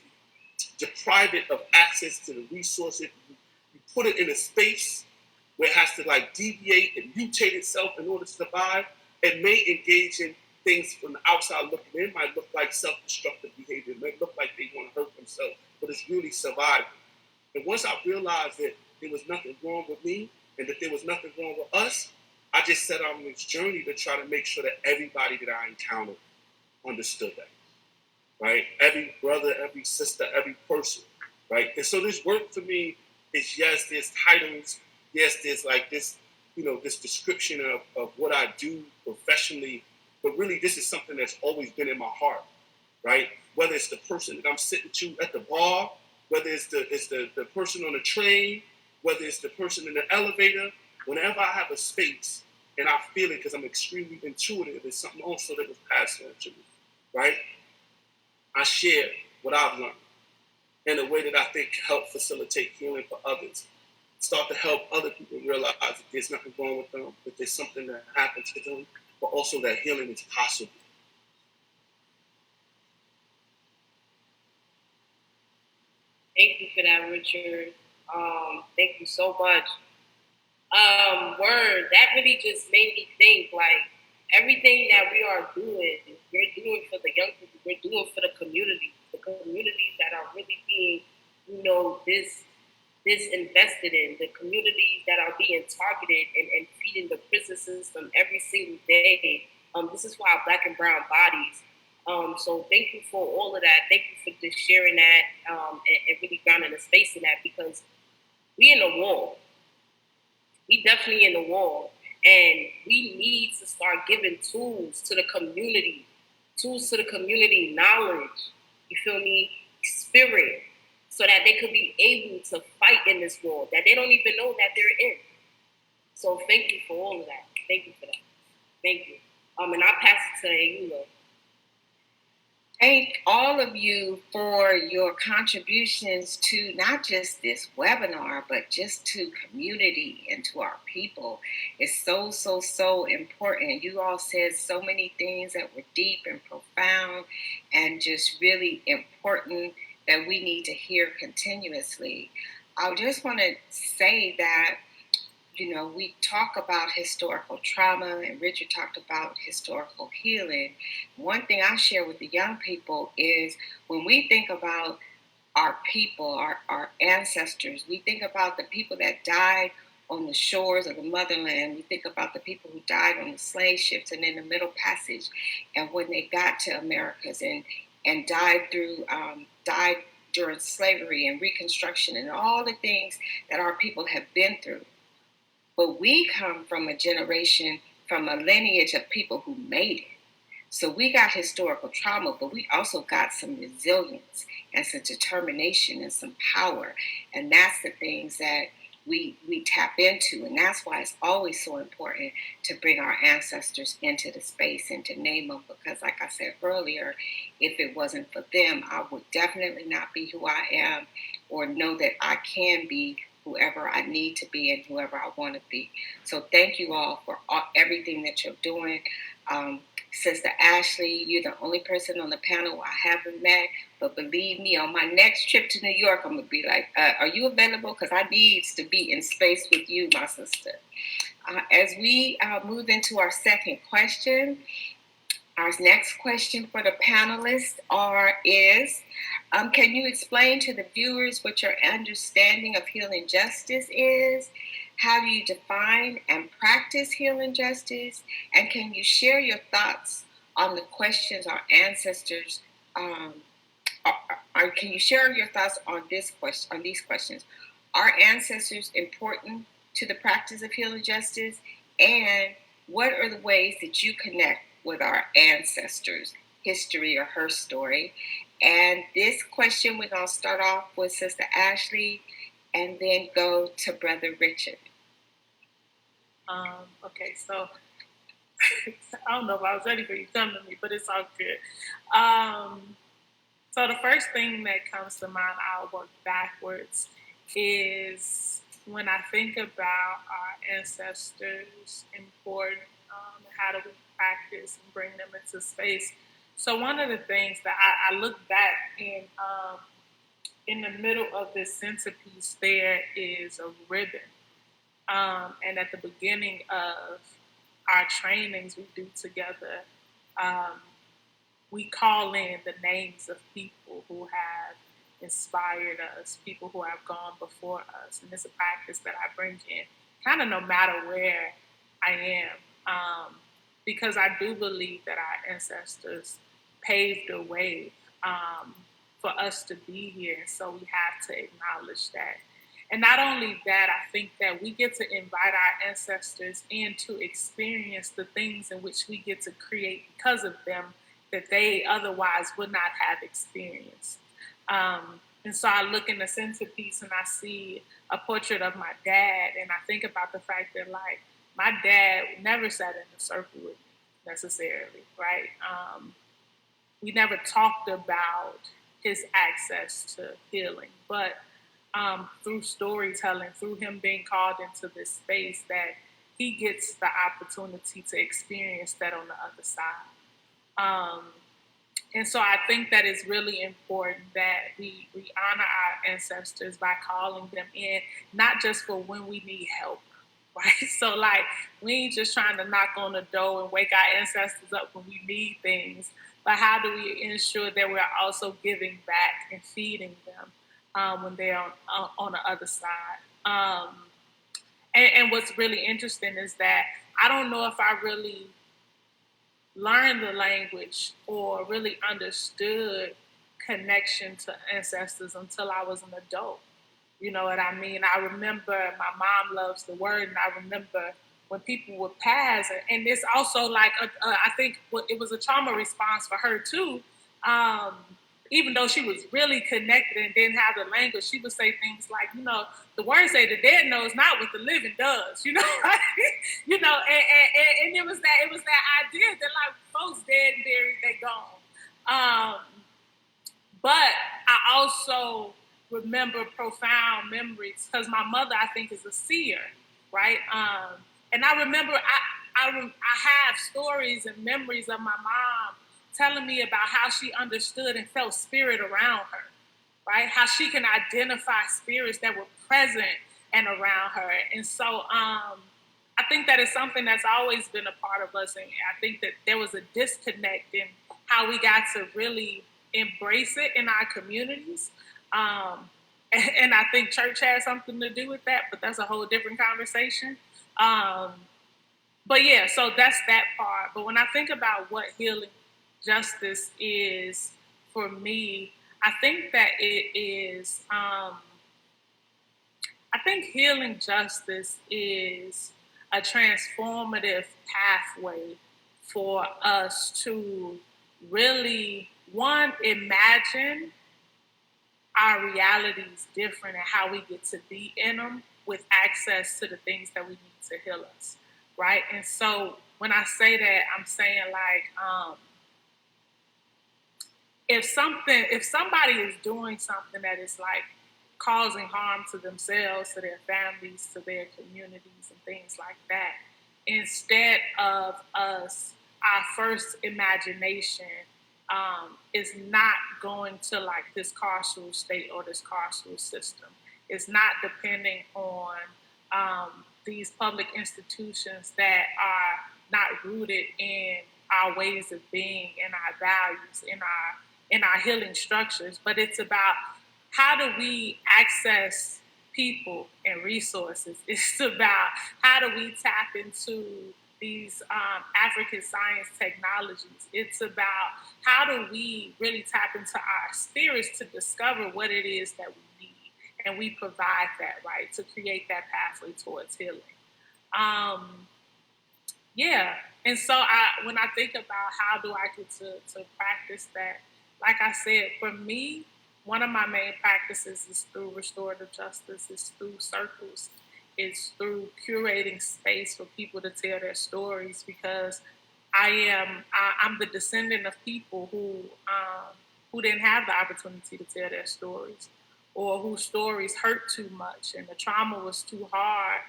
you deprive it of access to the resources, you put it in a space where it has to like deviate and mutate itself in order to survive, it may engage in things from the outside looking in, might look like self-destructive behavior, it may look like they want to hurt themselves, but it's really surviving. And once I realized that there was nothing wrong with me and that there was nothing wrong with us, I just set on this journey to try to make sure that everybody that I encountered understood that, right? Every brother, every sister, every person, right? And so this work for me is, yes, there's titles, yes, there's like this, you know, this description of what I do professionally, but really this is something that's always been in my heart, right? Whether it's the person that I'm sitting to at the bar, whether it's the person on the train, whether it's the person in the elevator, whenever I have a space and I feel it because I'm extremely intuitive, it's something also that was passed on to me, right? I share what I've learned in a way that I think can help facilitate healing for others. Start to help other people realize that there's nothing wrong with them, that there's something that happened to them, but also that healing is possible. Thank you for that, Richard. Thank you so much. Word, that really just made me think, like, everything that we are doing, we're doing for the young people, we're doing for the communities that are really being, you know, this invested in, the communities that are being targeted and feeding the prison system every single day. This is for our Black and brown bodies. So thank you for all of that. Thank you for just sharing that and really grounding the space in that, because we in the war. We definitely in the war. And we need to start giving tools to the community, knowledge, you feel me, spirit, so that they could be able to fight in this war that they don't even know that they're in. So thank you for all of that. Thank you for that. Thank you. And I'll pass it to Ayula. Thank all of you for your contributions to not just this webinar, but just to community and to our people. It's so important. You all said so many things that were deep and profound and just really important that we need to hear continuously. I just want to say that, you know, we talk about historical trauma, and Richard talked about historical healing. One thing I share with the young people is when we think about our people, our ancestors, we think about the people that died on the shores of the motherland. We think about the people who died on the slave ships and in the Middle Passage, and when they got to Americas and died during slavery and Reconstruction and all the things that our people have been through. But we come from a generation, from a lineage of people who made it. So we got historical trauma, but we also got some resilience and some determination and some power. And that's the things that we tap into. And that's why it's always so important to bring our ancestors into the space and to name them. Because like I said earlier, if it wasn't for them, I would definitely not be who I am or know that I can be whoever I need to be and whoever I want to be. So thank you all for everything that you're doing. Sister Ashley, you're the only person on the panel I haven't met, but believe me, on my next trip to New York, I'm going to be like, are you available? Because I need to be in space with you, my sister. As we move into our second question, our next question for the panelists is, can you explain to the viewers what your understanding of healing justice is? How do you define and practice healing justice? And can you share your thoughts on the questions our ancestors, can you share your thoughts on these questions? Are ancestors important to the practice of healing justice? And what are the ways that you connect with our ancestors' history or her story? And this question, we're going to start off with Sister Ashley and then go to Brother Richard. Okay, so I don't know if I was ready for you to come to me, but it's all good. So the first thing that comes to mind, I'll work backwards, is when I think about our ancestors' importance, how do we practice and bring them into space. So one of the things that I look back in the middle of this centerpiece, there is a ribbon. And at the beginning of our trainings we do together, we call in the names of people who have inspired us, people who have gone before us. And it's a practice that I bring in kind of no matter where I am, because I do believe that our ancestors paved the way for us to be here. And so we have to acknowledge that. And not only that, I think that we get to invite our ancestors in to experience the things in which we get to create because of them that they otherwise would not have experienced. And so I look in the centerpiece and I see a portrait of my dad, and I think about the fact that, like, my dad never sat in a circle with me necessarily, right? We never talked about his access to healing, but through storytelling, through him being called into this space, that he gets the opportunity to experience that on the other side. And so I think that it's really important that we honor our ancestors by calling them in, not just for when we need help, right? So, like, we ain't just trying to knock on the door and wake our ancestors up when we need things, but how do we ensure that we're also giving back and feeding them when they're on the other side? And what's really interesting is that I don't know if I really learned the language or really understood connection to ancestors until I was an adult. You know what I mean? I remember my mom loves the word, and I remember when people would pass, and it's also like, I think it was a trauma response for her too. Even though she was really connected and didn't have the language, she would say things like, you know, the word say the dead knows not what the living does, you know, you know, and it was that idea that, like, folks dead and buried, they gone. But I also remember profound memories because my mother, I think, is a seer, right? And I remember I have stories and memories of my mom telling me about how she understood and felt spirit around her, right? How she can identify spirits that were present and around her. And so I think that is something that's always been a part of us. And I think that there was a disconnect in how we got to really embrace it in our communities. And I think church has something to do with that, but that's a whole different conversation. But yeah, so that's that part. But when I think about what healing justice is for me, I think that it is, I think healing justice is a transformative pathway for us to really, one, imagine our realities different and how we get to be in them with access to the things that we need to heal us, right? And so when I say that, I'm saying like, if somebody is doing something that is like causing harm to themselves, to their families, to their communities and things like that, instead of us, our first imagination is not going to like this carceral state or this carceral system. It's not depending on these public institutions that are not rooted in our ways of being, in our values, in our healing structures, but it's about how do we access people and resources. It's about how do we tap into these African science technologies. It's about how do we really tap into our spirits to discover what it is that we need, and we provide that, right, to create that pathway towards healing. Yeah, and so when I think about how do I get to practice that, like I said, for me, one of my main practices is through restorative justice, it's through circles, it's through curating space for people to tell their stories, because I'm the descendant of people who didn't have the opportunity to tell their stories, or whose stories hurt too much and the trauma was too hard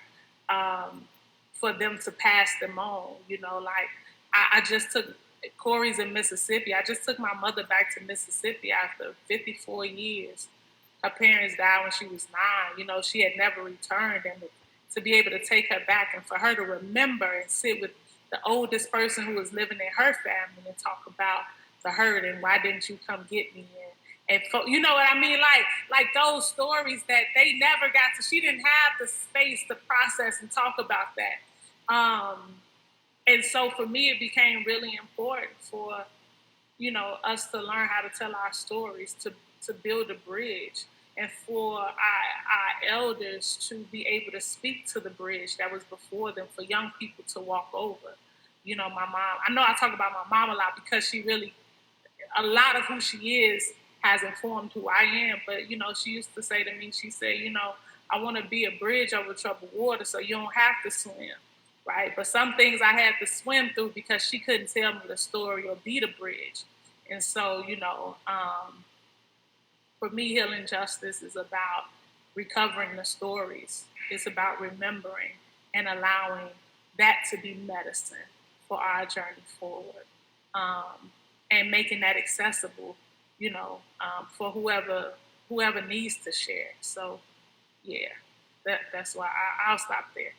for them to pass them on. You know, like I just took Corey's in Mississippi. I just took my mother back to Mississippi after 54 years. Her parents died when she was 9. You know, she had never returned, and to be able to take her back and for her to remember and sit with the oldest person who was living in her family and talk about the hurt and why didn't you come get me, and you know what I mean, like those stories that they never got to. She didn't have the space to process and talk about that. And so for me, it became really important for, you know, us to learn how to tell our stories, to build a bridge, and for our elders to be able to speak to the bridge that was before them, for young people to walk over. You know, my mom, I know I talk about my mom a lot because she really, a lot of who she is has informed who I am. But, you know, she used to say to me, she said, you know, I want to be a bridge over troubled water so you don't have to swim. Right, but some things I had to swim through because she couldn't tell me the story or be the bridge. And so, you know, for me, healing justice is about recovering the stories. It's about remembering and allowing that to be medicine for our journey forward, and making that accessible, you know, for whoever needs to share. So, yeah, that's why I'll stop there.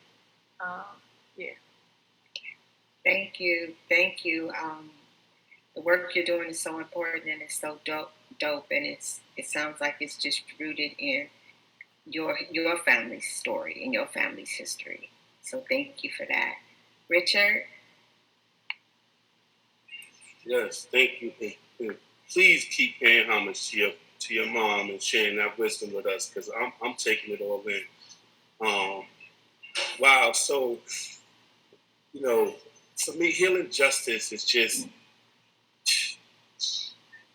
Yeah. Thank you. The work you're doing is so important, and it's so dope, and it sounds like it's just rooted in your family's story and your family's history. So thank you for that. Richard? Yes, thank you. Please keep paying homage to your mom and sharing that wisdom with us, because I'm taking it all in. Wow, so, you know, for me, healing justice is just,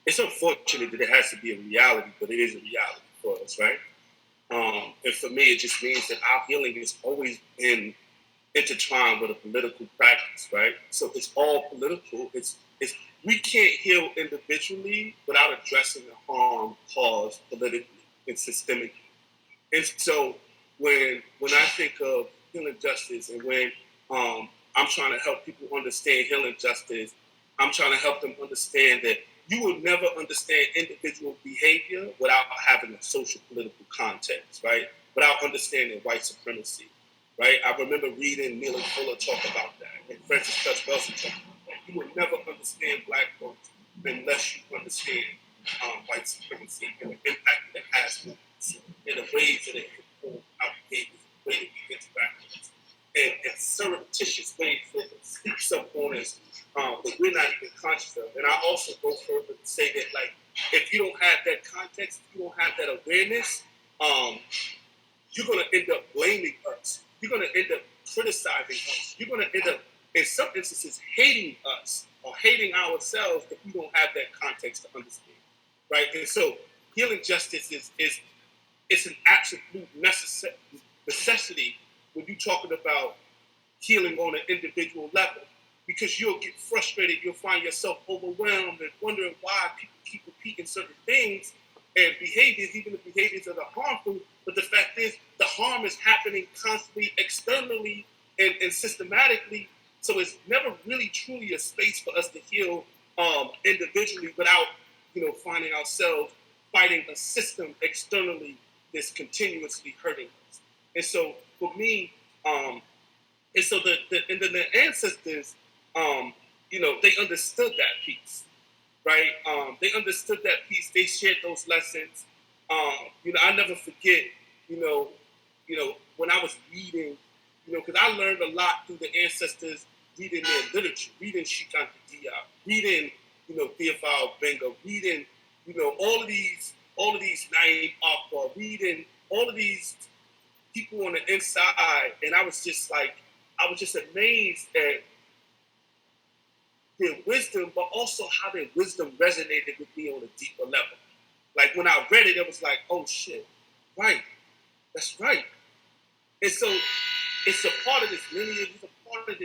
it's unfortunate that it has to be a reality, but it is a reality for us, right? And for me, it just means that our healing has always been intertwined with a political practice, right? So it's all political. It's we can't heal individually without addressing the harm caused politically and systemically. And so when I think of healing justice, and when I'm trying to help people understand healing justice, I'm trying to help them understand that you will never understand individual behavior without having a social political context, right? Without understanding white supremacy, right? I remember reading Neil and Fuller talk about that, and Francis Cress Welsing talk about that. You will never understand Black folks unless you understand white supremacy and the impact that it has on us, and the ways that it informs our behaviors, the way that we interact with us, and surreptitious ways that it sneaks up on us that we're not even conscious of. And I also go further to say that, like, if you don't have that context, if you don't have that awareness, you're going to end up blaming us. You're going to end up criticizing us. You're going to end up, in some instances, hating us or hating ourselves if we don't have that context to understand, right? And so healing justice is it's an absolute necessity when you're talking about healing on an individual level, because you'll get frustrated, you'll find yourself overwhelmed and wondering why people keep repeating certain things and behaviors, even the behaviors that are harmful. But the fact is, the harm is happening constantly, externally, and systematically. So it's never really truly a space for us to heal individually without, finding ourselves fighting a system externally that's continuously hurting us. And so for me, and so the ancestors, they understood that piece, right? They understood that piece. They shared those lessons. I never forget, when I was reading, because I learned a lot through the ancestors, reading their literature, reading Shikanta Diop, reading, Theophile Benga, reading, all of these Naim Akbar, reading all of these people on the inside, and I was just amazed at their wisdom, but also how their wisdom resonated with me on a deeper level. Like when I read it, it was like, oh shit, right, that's right. And so it's a part of this lineage, it's a part of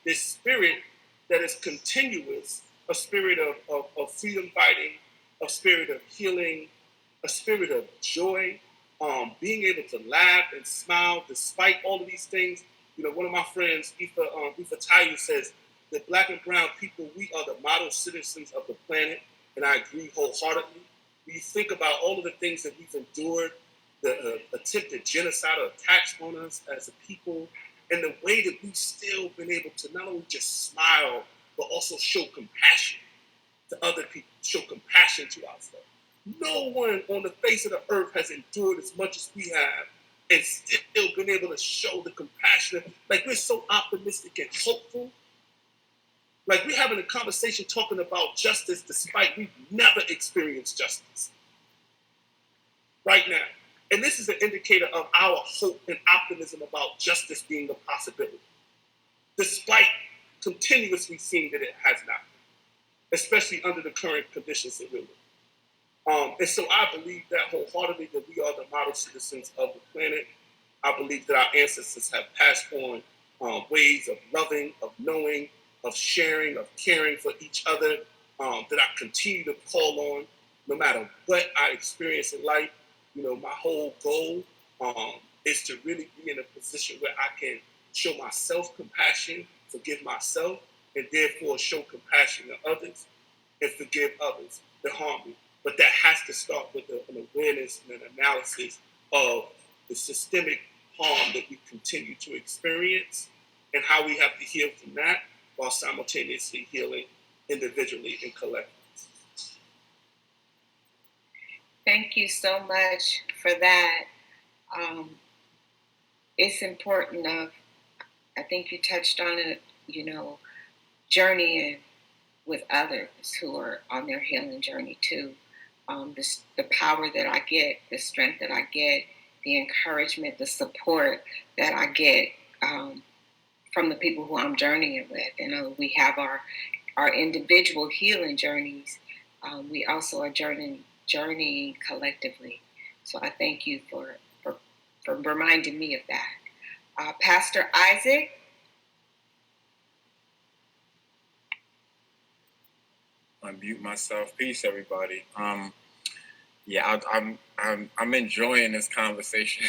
this spirit that is continuous, a spirit of freedom fighting, a spirit of healing, a spirit of joy, being able to laugh and smile despite all of these things. One of my friends, Ifa Tayu, says that Black and brown people, we are the model citizens of the planet, and I agree wholeheartedly. When you think about all of the things that we've endured, the attempted genocidal attacks on us as a people, and the way that we've still been able to not only just smile, but also show compassion to other people, show compassion to ourselves. No one on the face of the earth has endured as much as we have and still been able to show the compassion. Like, we're so optimistic and hopeful. Like, we're having a conversation talking about justice despite we've never experienced justice right now. And this is an indicator of our hope and optimism about justice being a possibility, despite continuously seeing that it has not, especially under the current conditions that we're in. And so I believe that wholeheartedly, that we are the model citizens of the planet. I believe that our ancestors have passed on ways of loving, of knowing, of sharing, of caring for each other, that I continue to call on no matter what I experience in life. My whole goal is to really be in a position where I can show myself compassion, forgive myself, and therefore show compassion to others and forgive others that harm me. But that has to start with an awareness and an analysis of the systemic harm that we continue to experience and how we have to heal from that while simultaneously healing individually and collectively. Thank you so much for that. It's important I think you touched on it, journeying with others who are on their healing journey too. The power that I get, the strength that I get, the encouragement, the support that I get from the people who I'm journeying with. We have our individual healing journeys. We also are journeying collectively. So I thank you for reminding me of that. Pastor Isaac. Unmute myself. Peace, everybody. I'm enjoying this conversation.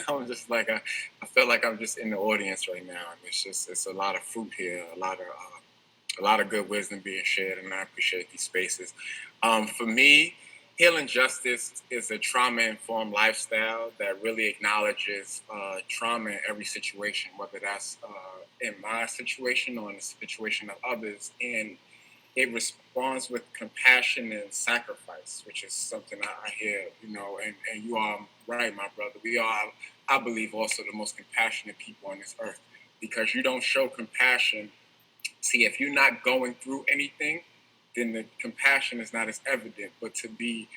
I'm just like I feel like I'm just in the audience right now. It's a lot of fruit here, a lot of good wisdom being shared, and I appreciate these spaces. For me, healing justice is a trauma-informed lifestyle that really acknowledges trauma in every situation, whether that's in my situation or in the situation of others, and it responds with compassion and sacrifice, which is something I hear, and you are right, my brother. We are, I believe, also the most compassionate people on this earth, because you don't show compassion. See, if you're not going through anything, then the compassion is not as evident, but to be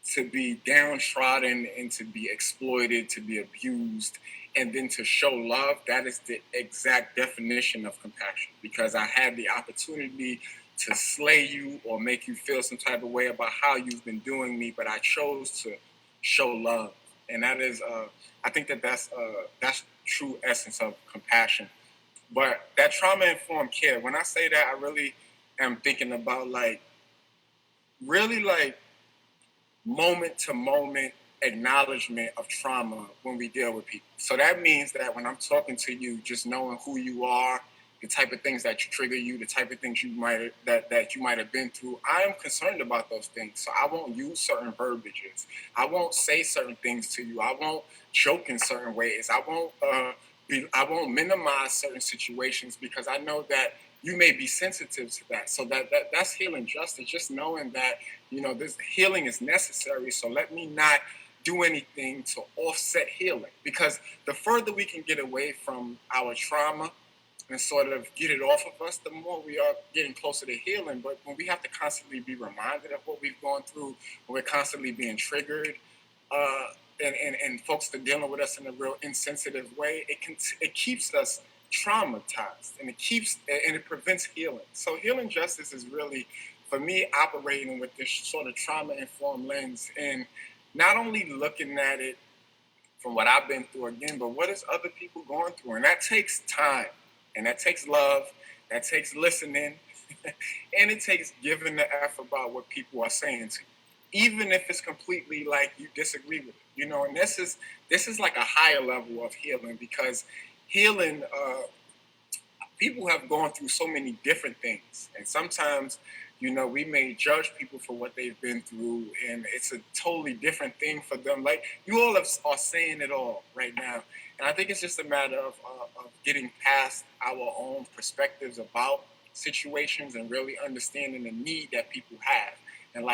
to be downtrodden and to be exploited, to be abused, and then to show love, that is the exact definition of compassion. Because I had the opportunity to slay you or make you feel some type of way about how you've been doing me, but I chose to show love. And that is, I think that's true essence of compassion. But that trauma-informed care, when I say that, I really am thinking about really moment to moment acknowledgement of trauma when we deal with people. So that means that when I'm talking to you, just knowing who you are, the type of things that trigger you, the type of things you might have been through, I am concerned about those things. So I won't use certain verbiages. I won't say certain things to you. I won't joke in certain ways. I won't minimize certain situations because I know that you may be sensitive to that. So that's healing justice. Just knowing that, this healing is necessary. So let me not do anything to offset healing. Because the further we can get away from our trauma and sort of get it off of us, the more we are getting closer to healing. But when we have to constantly be reminded of what we've gone through, when we're constantly being triggered, and folks are dealing with us in a real insensitive way, it keeps us traumatized, and it prevents healing. So healing justice is really, for me, operating with this sort of trauma-informed lens, and not only looking at it from what I've been through again, but what is other people going through, and that takes time, and that takes love, that takes listening, and it takes giving the F about what people are saying to you, even if it's completely like you disagree with it, And this is like a higher level of healing, because healing, people have gone through so many different things, and sometimes, we may judge people for what they've been through, and it's a totally different thing for them. Like you all are saying it all right now, and I think it's just a matter of getting past our own perspectives about situations and really understanding the need that people have. And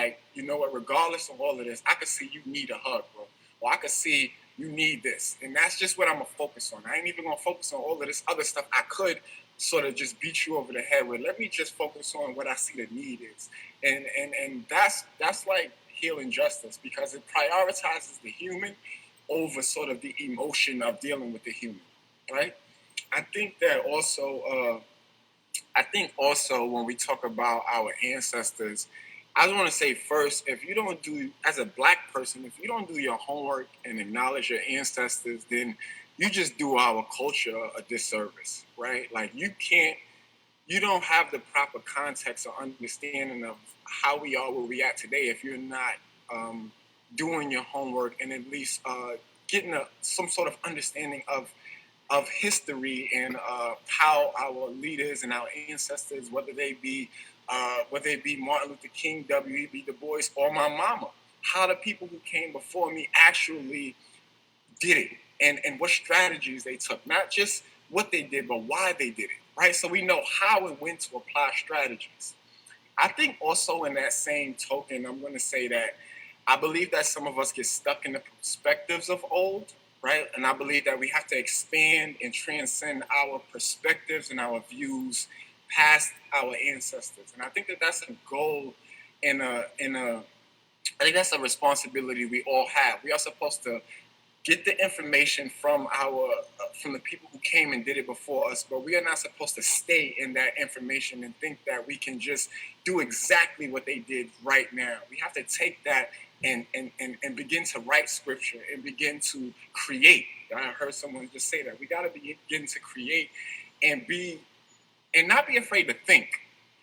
regardless of all of this, I could see you need a hug, bro, or I could see you need this, and that's just what I'm gonna focus on. I ain't even gonna focus on all of this other stuff I could sort of just beat you over the head with. Let me just focus on what I see the need is, and that's like healing justice, because it prioritizes the human over sort of the emotion of dealing with the human, right? I think that also. I think also when we talk about our ancestors, I just want to say first, if you don't do, as a Black person, if you don't do your homework and acknowledge your ancestors, then you just do our culture a disservice, right? Like you don't have the proper context or understanding of how we are where we at today if you're not doing your homework and at least getting some sort of understanding of history and how our leaders and our ancestors, whether they be Martin Luther King, W.E.B. Du Bois, or my mama, how the people who came before me actually did it, and what strategies they took, not just what they did, but why they did it, right? So we know how and when to apply strategies. I think also in that same token, I'm going to say that I believe that some of us get stuck in the perspectives of old, right? And I believe that we have to expand and transcend our perspectives and our views past our ancestors. And I think that that's a goal I think that's a responsibility we all have. We are supposed to get the information from the people who came and did it before us, but we are not supposed to stay in that information and think that we can just do exactly what they did right now. We have to take that and begin to write scripture and begin to create. I heard someone just say that. We got to begin to create and not be afraid to think.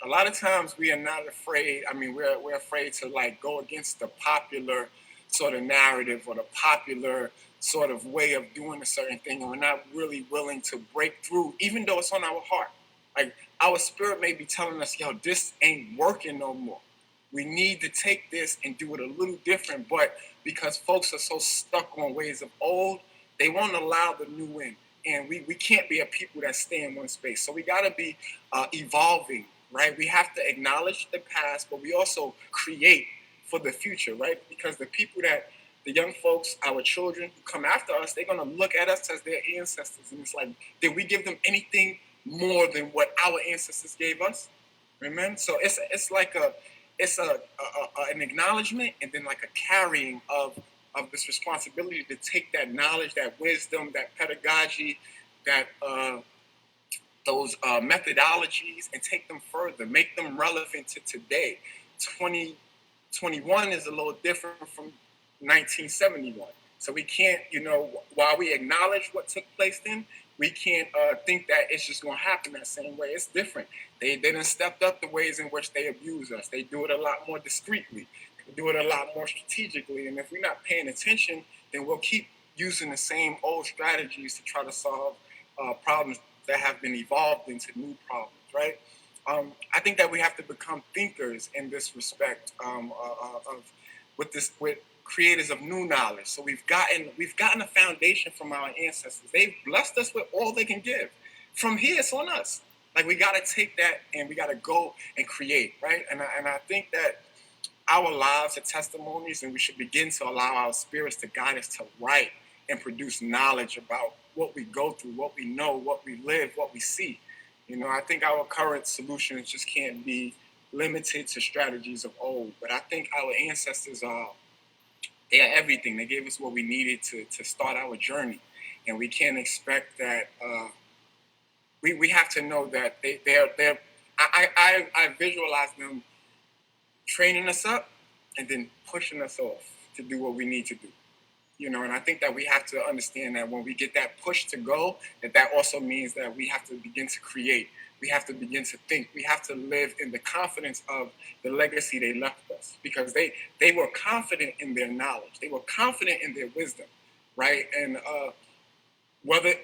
A lot of times we are not afraid. I mean, we're afraid to go against the popular sort of narrative or the popular sort of way of doing a certain thing, and we're not really willing to break through, even though it's on our heart. Like our spirit may be telling us, yo, this ain't working no more. We need to take this and do it a little different, but because folks are so stuck on ways of old, they won't allow the new in. And we can't be a people that stay in one space. So we got to be evolving, right? We have to acknowledge the past, but we also create for the future, right? Because the young folks, our children who come after us, they're going to look at us as their ancestors. And it's like, did we give them anything more than what our ancestors gave us? Amen? So it's like an acknowledgement and then like a carrying of this responsibility to take that knowledge, that wisdom, that pedagogy, that those methodologies and take them further, make them relevant to today. 2021 is a little different from 1971. So we can't, while we acknowledge what took place then, we can't think that it's just going to happen that same way. It's different. They done stepped up the ways in which they abuse us. They do it a lot more discreetly. They do it a lot more strategically. And if we're not paying attention, then we'll keep using the same old strategies to try to solve problems that have been evolved into new problems, right? I think that we have to become thinkers in this respect with creators of new knowledge. So we've gotten a foundation from our ancestors. They've blessed us with all they can give. From here, it's on us. Like, we got to take that and we got to go and create, right? And I think that our lives are testimonies, and we should begin to allow our spirits to guide us to write and produce knowledge about what we go through, what we know, what we live, what we see. I think our current solutions just can't be limited to strategies of old. But I think our ancestors they are everything. They gave us what we needed to start our journey. And we can't expect that. We have to know that they're I visualize them training us up and then pushing us off to do what we need to do. And I think that we have to understand that when we get that push to go, that also means that we have to begin to create. We have to begin to think. We have to live in the confidence of the legacy they left us, because they were confident in their knowledge. They were confident in their wisdom, right? And whether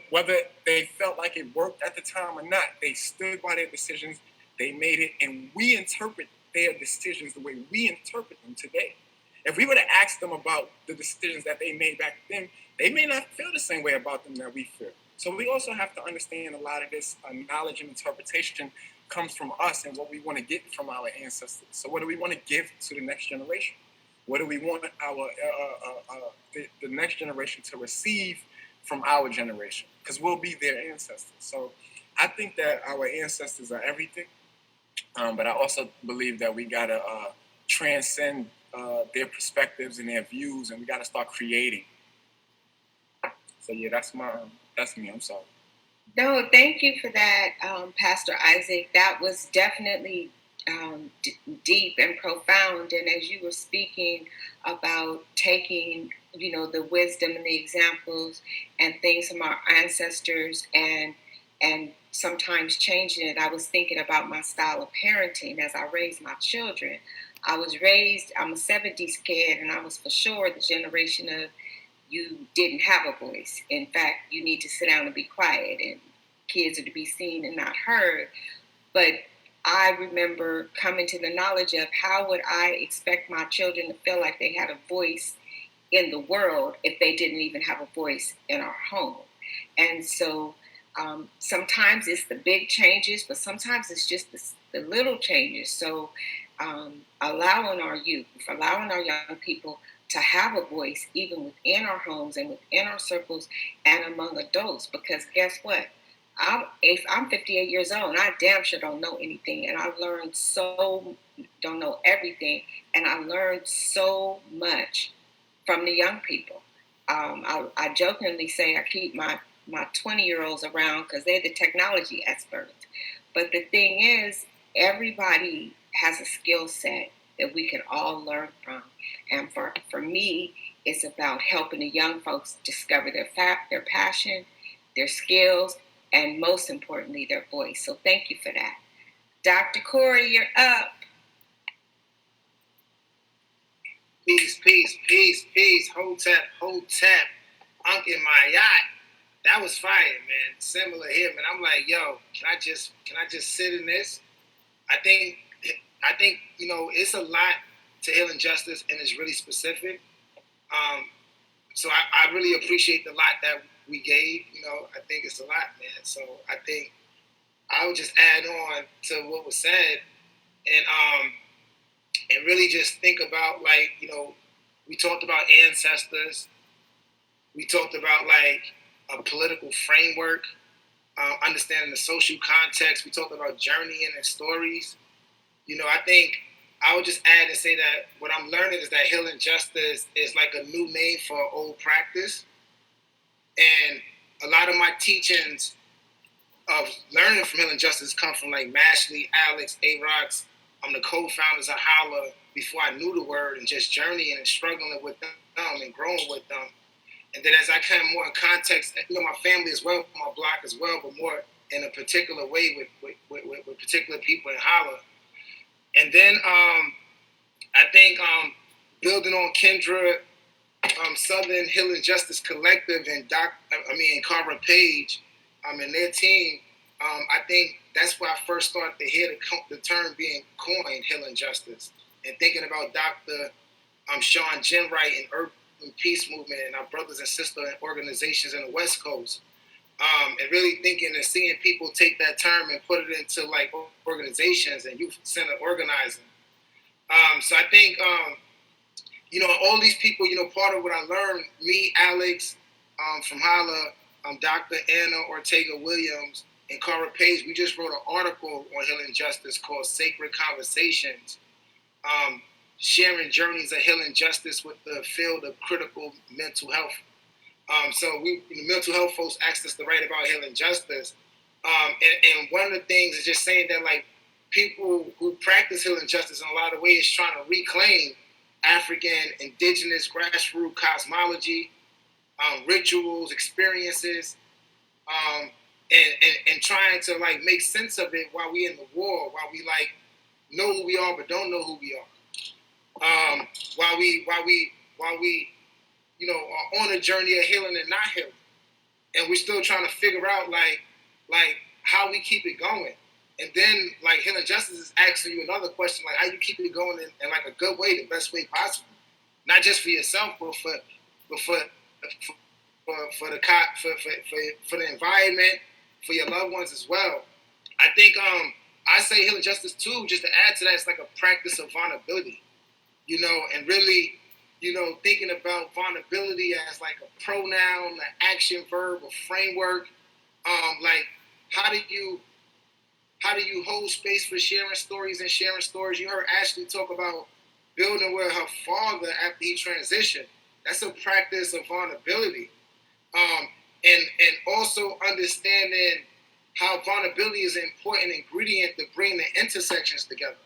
they felt like it worked at the time or not, they stood by their decisions. They made it, and we interpret their decisions the way we interpret them today. If we were to ask them about the decisions that they made back then, they may not feel the same way about them that we feel. So we also have to understand a lot of this knowledge and interpretation comes from us and what we want to get from our ancestors. So what do we want to give to the next generation? What do we want our the next generation to receive from our generation? Because we'll be their ancestors. So I think that our ancestors are everything, but I also believe that we gotta transcend their perspectives and their views, and we got to start creating. So yeah, that's me. I'm sorry. No, thank you for that, Pastor Isaac. That was definitely deep and profound. And as you were speaking about taking, the wisdom and the examples and things from our ancestors and sometimes changing it, I was thinking about my style of parenting as I raised my children. I'm a 70s kid, and I was for sure the generation of you didn't have a voice. In fact, you need to sit down and be quiet, and kids are to be seen and not heard. But I remember coming to the knowledge of how would I expect my children to feel like they had a voice in the world if they didn't even have a voice in our home. And so sometimes it's the big changes, but sometimes it's just the little changes. So allowing our youth, allowing our young people to have a voice even within our homes and within our circles and among adults. Because guess what? I'm 58 years old, and I damn sure don't know anything. And I've learned don't know everything. And I learned so much from the young people. I jokingly say I keep my 20-year-olds around because they're the technology experts. But the thing is, everybody has a skill set that we can all learn from. And for me, it's about helping the young folks discover their passion, their skills, and most importantly, their voice. So thank you for that. Dr. Corey, you're up. Peace. Hotep. Unk in my yacht. That was fire, man. Similar here, man. I'm like, yo, can I just sit in this? I think it's a lot to Healing Justice, and it's really specific. So I really appreciate the lot that we gave. I think it's a lot, man. So I think I would just add on to what was said, and really just think about, we talked about ancestors. We talked about a political framework, understanding the social context. We talked about journeying and stories. I think I would just add and say that what I'm learning is that healing justice is like a new name for old practice. And a lot of my teachings of learning from healing justice come from like Mashley, Alex, A-Rocks. I'm the co-founders of H.O.L.L.A before I knew the word, and just journeying and struggling with them and growing with them. And then as I came more in context, my family as well, my block as well, but more in a particular way with particular people in H.O.L.L.A. And then I think building on Kendra, Southern Healing Justice Collective and Cara Page and their team, I think that's where I first started to hear the term being coined, healing justice. And thinking about Dr. Sean Jenwright and Urban Peace Movement and our brothers and sisters and organizations in the West Coast. And really thinking and seeing people take that term and put it into like organizations and youth center organizing. So I think, all these people, part of what I learned, me, Alex, from H.O.L.L.A, Dr. Anna Ortega-Williams, and Cara Page, we just wrote an article on healing justice called Sacred Conversations, sharing journeys of healing justice with the field of critical mental health. So the mental health folks asked us to write about healing justice. And one of the things is just saying that like people who practice healing justice in a lot of ways trying to reclaim African, indigenous, grassroots cosmology, rituals, experiences, and trying to like make sense of it while we in the war, while we like know who we are but don't know who we are. While we are on a journey of healing and not healing, and we're still trying to figure out like how we keep it going. And then like healing justice is asking you another question, like how you keep it going in like a good way, the best way possible, not just for yourself, but for the environment, for your loved ones as well. I think I say healing justice too, just to add to that, it's like a practice of vulnerability. And really, thinking about vulnerability as like a pronoun, an action verb, a framework. Like, how do you hold space for sharing stories and sharing stories? You heard Ashley talk about building with her father after he transitioned. That's a practice of vulnerability. And also understanding how vulnerability is an important ingredient to bring the intersections together.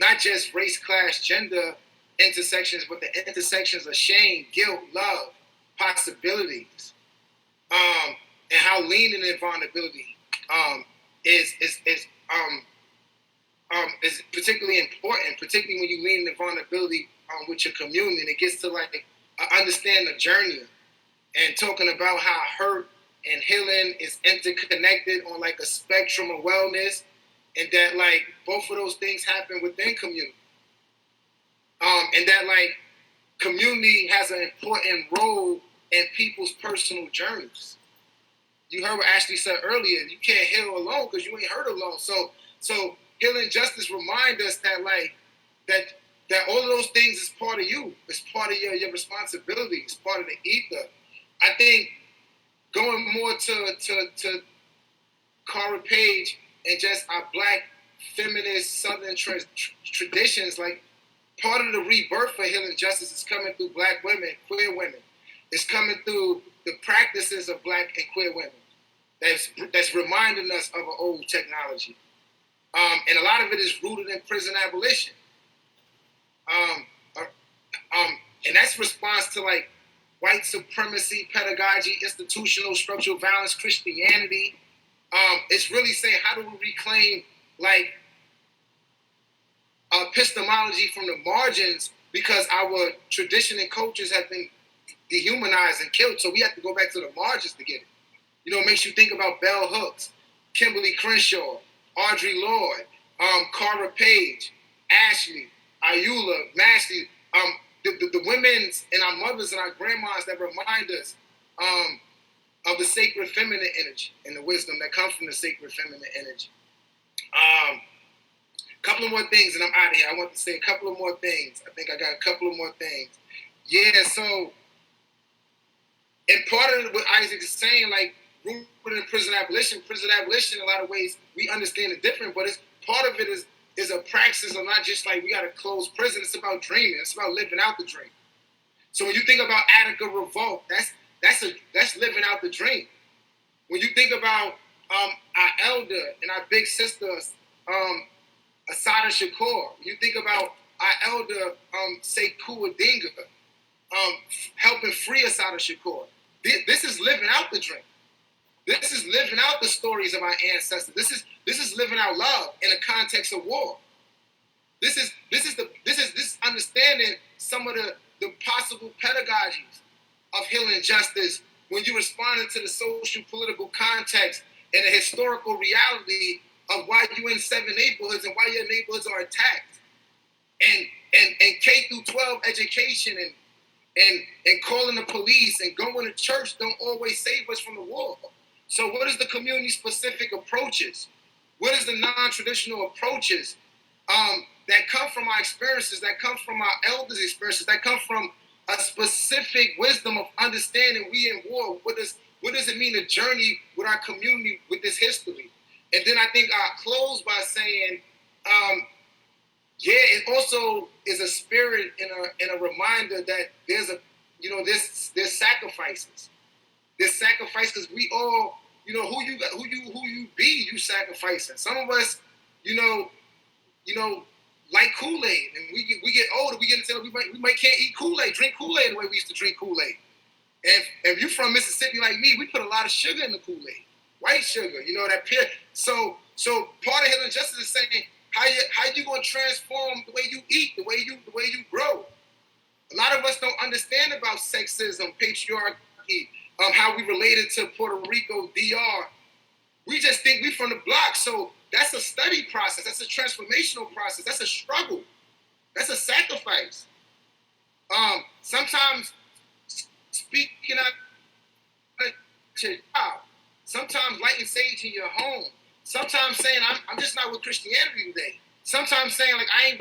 Not just race, class, gender intersections, but the intersections of shame, guilt, love, possibilities, and how leaning in vulnerability is particularly important, particularly when you lean in vulnerability with your community, and it gets to like understand the journey and talking about how hurt and healing is interconnected on like a spectrum of wellness. And that, like, both of those things happen within community. And that, like, community has an important role in people's personal journeys. You heard what Ashley said earlier. You can't heal alone because you ain't hurt alone. So healing justice reminds us that, like, that all of those things is part of you. It's part of your responsibility. It's part of the ether. I think going more to Cara Page and just our Black feminist Southern traditions, like part of the rebirth for healing justice is coming through Black women, queer women. It's coming through the practices of Black and queer women. That's reminding us of an old technology. And a lot of it is rooted in prison abolition. And that's response to like white supremacy, pedagogy, institutional, structural violence, Christianity. It's really saying, how do we reclaim like epistemology from the margins, because our tradition and cultures have been dehumanized and killed. So we have to go back to the margins to get it. It makes you think about Bell Hooks, Kimberly Crenshaw, Audre Lorde, Cara Page, Ashley, Ayula, Mashley, the women and our mothers and our grandmas that remind us of the sacred feminine energy and the wisdom that comes from the sacred feminine energy. A couple of more things and I'm out of here. I want to say a couple of more things. I think I got a couple of more things. Yeah, so, and part of what Isaac is saying, like, rooted in prison abolition in a lot of ways, we understand it different, but it's part of it is is a praxis of not just like we got to close prison. It's about dreaming. It's about living out the dream. So when you think about Attica Revolt, that's living out the dream. When you think about our elder and our big sister, Assata Shakur, you think about our elder, Sekou Odinga, helping free Assata Shakur. This is living out the dream. This is living out the stories of our ancestors. This is living out love in a context of war. This is understanding some of the possible pedagogies of healing justice when you're responding to the social political context and the historical reality of why you're in 7 neighborhoods and why your neighborhoods are attacked. And K through 12 education and calling the police and going to church don't always save us from the war. So what is the community-specific approaches? What is the non-traditional approaches that come from our experiences, that come from our elders' experiences, that come from a specific wisdom of understanding we in war? What does it mean to journey with our community with this history? And then I think I'll close by saying, it also is a spirit and a reminder that there's sacrifices. There's sacrifices. We all, who you be, you sacrificing. Some of us, like Kool-Aid, and we get older, we get into we might can't eat Kool-Aid, drink Kool-Aid the way we used to drink Kool-Aid. And if you're from Mississippi like me, we put a lot of sugar in the Kool-Aid, white sugar, that pure. So part of healing justice is saying how you gonna transform the way you eat, the way you grow. A lot of us don't understand about sexism, patriarchy, how we related to Puerto Rico, DR. We just think we from the block. So that's a study process. That's a transformational process. That's a struggle. That's a sacrifice. Sometimes speaking out to your job. Sometimes lighting sage in your home. Sometimes saying I'm just not with Christianity today. Sometimes saying like I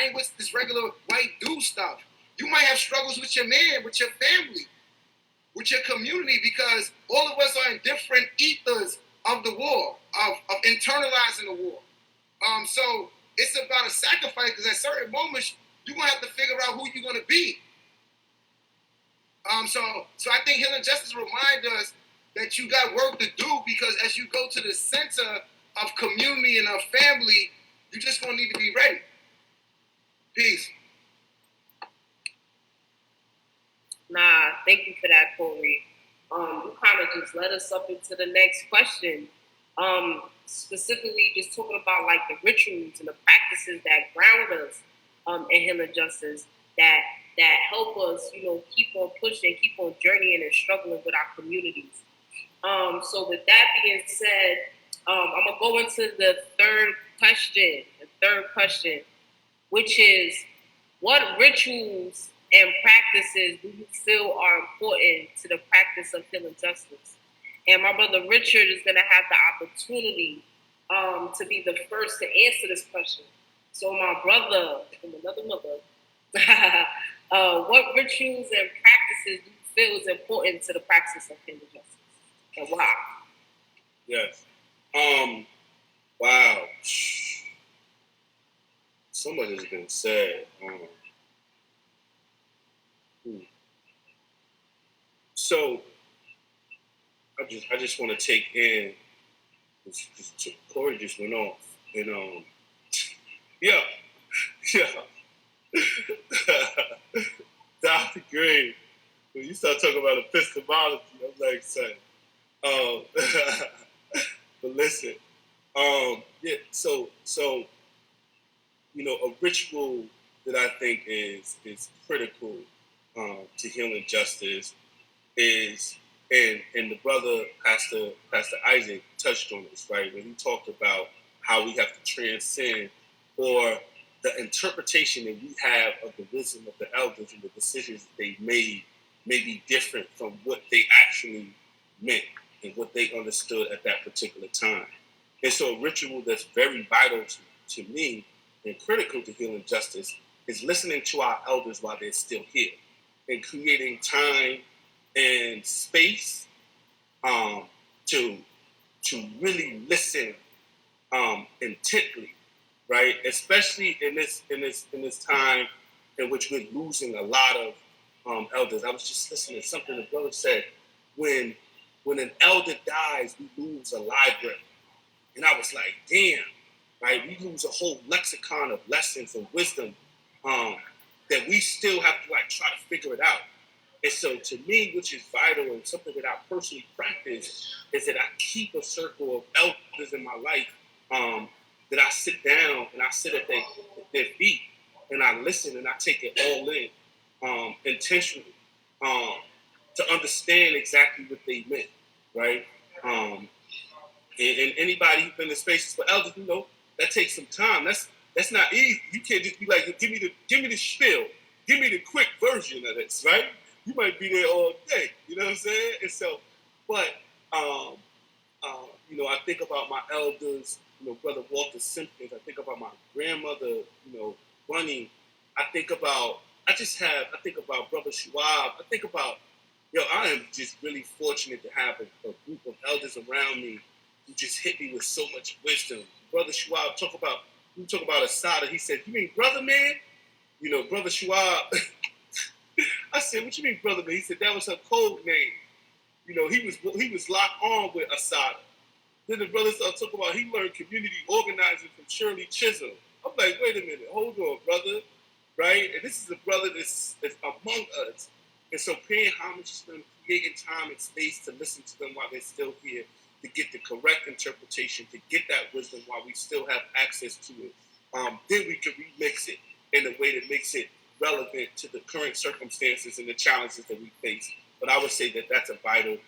ain't with this regular white dude stuff. You might have struggles with your man, with your family, with your community, because all of us are in different ethers of the war, of internalizing the war. So it's about a sacrifice, because at certain moments you're gonna have to figure out who you're gonna be. So I think healing justice reminds us that you got work to do, because as you go to the center of community and of family, you just gonna need to be ready. Peace. Nah, thank you for that, Corey. You kind of just led us up into the next question. Specifically, just talking about like the rituals and the practices that ground us in healing justice, that help us, keep on pushing, keep on journeying and struggling with our communities. So with that being said, I'm gonna go into the third question, which is, what rituals and practices do you feel are important to the practice of healing justice? And my brother Richard is going to have the opportunity to be the first to answer this question. So my brother from another mother, what rituals and practices do you feel is important to the practice of healing justice, and why? Yes. Wow. So much has been said. So I just want to take in. Corey just went off, and yeah. Dr. Green, when you start talking about epistemology, I'm like, son. But listen, So a ritual that I think is critical to healing justice is, and the brother Pastor Isaac touched on this, right, when he talked about how we have to transcend, or the interpretation that we have of the wisdom of the elders and the decisions that they made may be different from what they actually meant and what they understood at that particular time. And so a ritual that's very vital to me and critical to healing justice is listening to our elders while they're still here, and creating time and space to really listen intently, right? Especially in this time in which we're losing a lot of elders. I was just listening to something the brother said. When an elder dies, we lose a library. And I was like, damn, right? We lose a whole lexicon of lessons and wisdom that we still have to like try to figure it out. And so to me, which is vital and something that I personally practice, is that I keep a circle of elders in my life that I sit down and I sit at their feet and I listen and I take it all in intentionally to understand exactly what they meant, right? And anybody who's been in spaces for elders, you know, that takes some time. That's not easy. You can't just be like, give me the spiel, give me the quick version of this, right? You might be there all day, you know what I'm saying? And so, but you know, I think about my elders, you know, Brother Walter Simpkins. I think about my grandmother, you know, Bunny. I think about Brother Schwab. I think about, I am just really fortunate to have a group of elders around me who just hit me with so much wisdom. Brother Schwab talk about Asada. He said, "You mean brother man?" You know, Brother Schwab. I said, "What you mean, brother man?" He said that was her code name. You know, he was locked on with Asada. Then the brother started talking about he learned community organizing from Shirley Chisholm. I'm like, wait a minute, hold on, brother, right? And this is a brother that's among us. And so paying homage to them, creating time and space to listen to them while they're still here, to get the correct interpretation, to get that wisdom while we still have access to it. Then we can remix it in a way that makes it relevant to the current circumstances and the challenges that we face. But I would say that that's a vital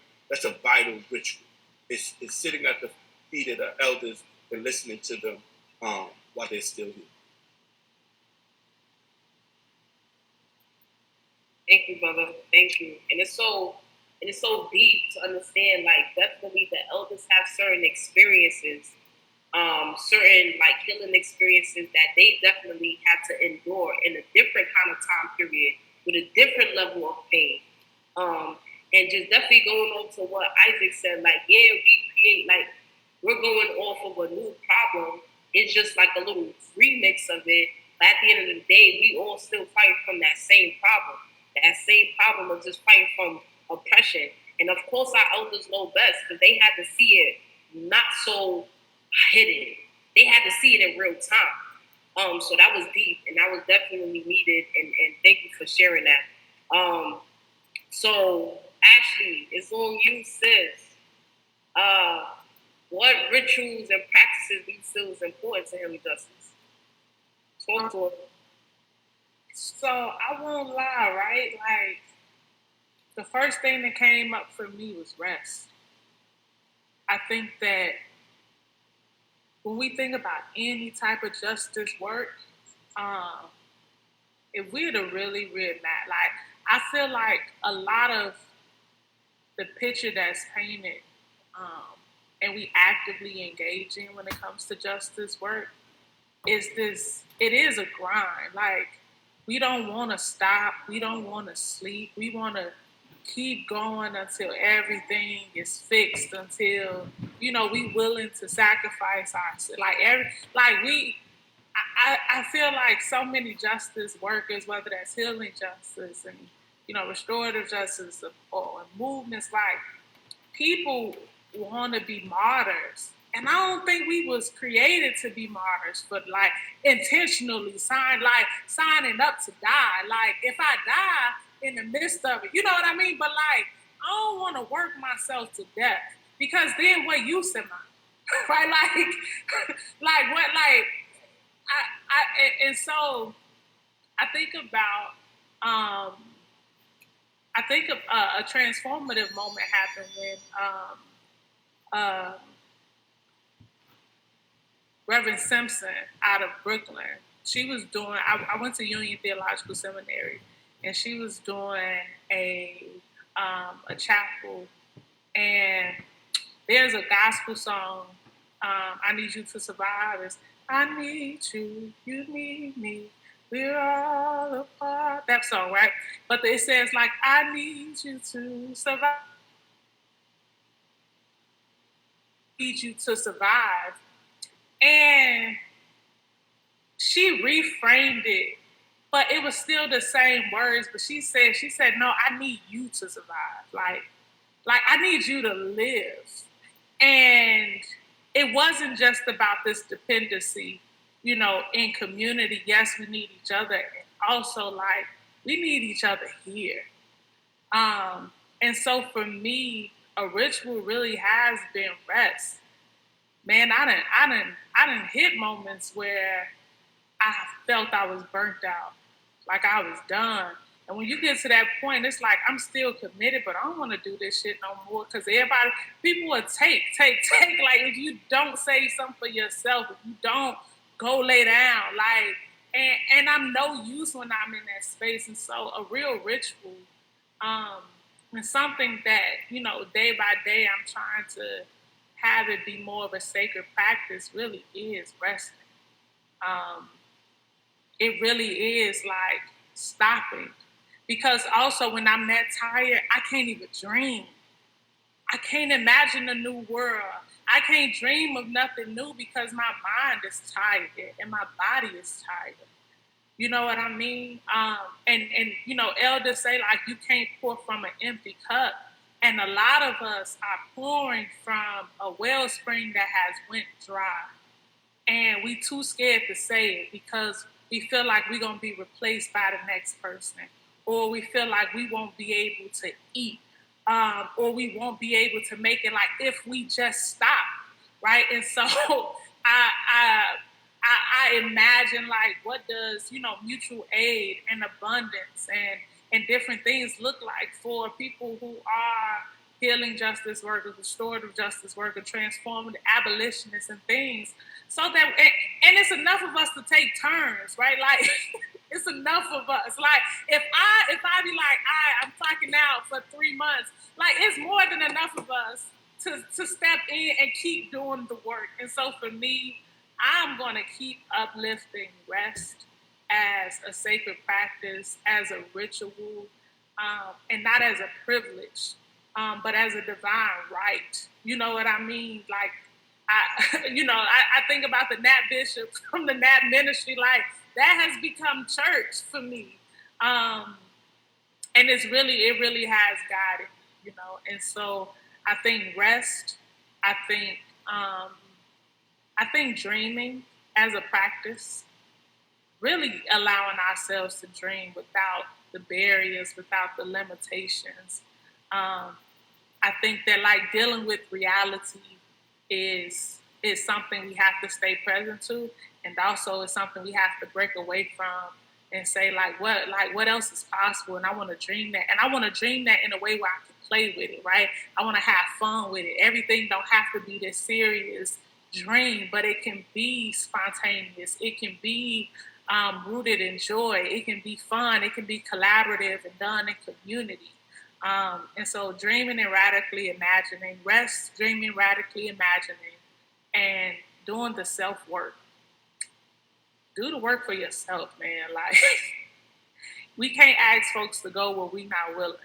ritual. It's sitting at the feet of the elders and listening to them while they're still here. Thank you, brother. Thank you. And it's so deep to understand. Like, definitely, the elders have certain experiences, certain like healing experiences that they definitely had to endure in a different kind of time period with a different level of pain. And just definitely going on to what Isaac said, like, yeah, we create, like, we're going off of a new problem. It's just like a little remix of it. But at the end of the day, we all still fight from that same problem of just fighting from oppression. And of course, our elders know best because they had to see it not so hidden. They had to see it in real time. So that was deep, and that was definitely needed. And thank you for sharing that. So Ashley, it's on you, sis. What rituals and practices do you feel is important to healing justice? Talk to us. So I won't lie, right? Like, the first thing that came up for me was rest. I think that when we think about any type of justice work, if we're to really reignite, like, I feel like a lot of the picture that's painted and we actively engage in when it comes to justice work is it is a grind. Like, we don't want to stop. We don't want to sleep. We want to keep going until everything is fixed, until, we willing to sacrifice ourselves. I feel like so many justice workers, whether that's healing justice and, restorative justice or movements, like, people want to be martyrs. And I don't think we was created to be martyrs, but like intentionally signing up to die. Like, if I die in the midst of it, you know what I mean? But like, I don't want to work myself to death, because then what use am I? Right? And so I think about, a transformative moment happened when Reverend Simpson out of Brooklyn, she was doing, I went to Union Theological Seminary, and she was doing a chapel, and there's a gospel song, I Need You to Survive. It's, I need you, you need me, we're all apart. That song, right? But it says, like, I need you to survive. I need you to survive. And she reframed it, but it was still the same words. But she said, no, I need you to survive. Like I need you to live. And it wasn't just about this dependency, in community. Yes, we need each other. And also, like, we need each other here. And so for me, a ritual really has been rest. Man, I done hit moments where I felt I was burnt out, like I was done. And when you get to that point, it's like I'm still committed, but I don't want to do this shit no more because people will take. Like if you don't say something for yourself, if you don't go lay down, like, and I'm no use when I'm in that space. And so a real ritual, and something that, day by day I'm trying to have it be more of a sacred practice really is resting. It really is like stopping. Because also when I'm that tired, I can't even dream. I can't imagine a new world. I can't dream of nothing new because my mind is tired and my body is tired. You know what I mean? And elders say, like, you can't pour from an empty cup. And a lot of us are pouring from a wellspring that has went dry. And we too scared to say it because we feel like we're going to be replaced by the next person. Or we feel like we won't be able to eat. Or we won't be able to make it, like, if we just stop, right? And so I imagine, like, what does, mutual aid and abundance and different things look like for people who are healing justice workers, restorative justice workers, transformative abolitionists and things. So that, and it's enough of us to take turns, right? Like, it's enough of us. Like, if I be like, I'm clocking out for 3 months, like, it's more than enough of us to step in and keep doing the work. And so for me, I'm going to keep uplifting rest as a sacred practice, as a ritual, and not as a privilege, but as a divine right. You know what I mean? Like, I think about the Nat Bishop from the Nat Ministry, like, that has become church for me. And it really has guided me, And so I think rest, I think dreaming as a practice, really allowing ourselves to dream without the barriers, without the limitations. I think that, like, dealing with reality is something we have to stay present to, and also it's something we have to break away from and say, what else is possible? And I want to dream that, and I want to dream that in a way where I can play with it, right? I want to have fun with it. Everything don't have to be this serious dream, but it can be spontaneous. It can be rooted in joy. It can be fun. It can be collaborative and done in community. And so dreaming and radically imagining, rest, dreaming, radically imagining, and doing the self-work. Do the work for yourself, man. Like, we can't ask folks to go where we're not willing,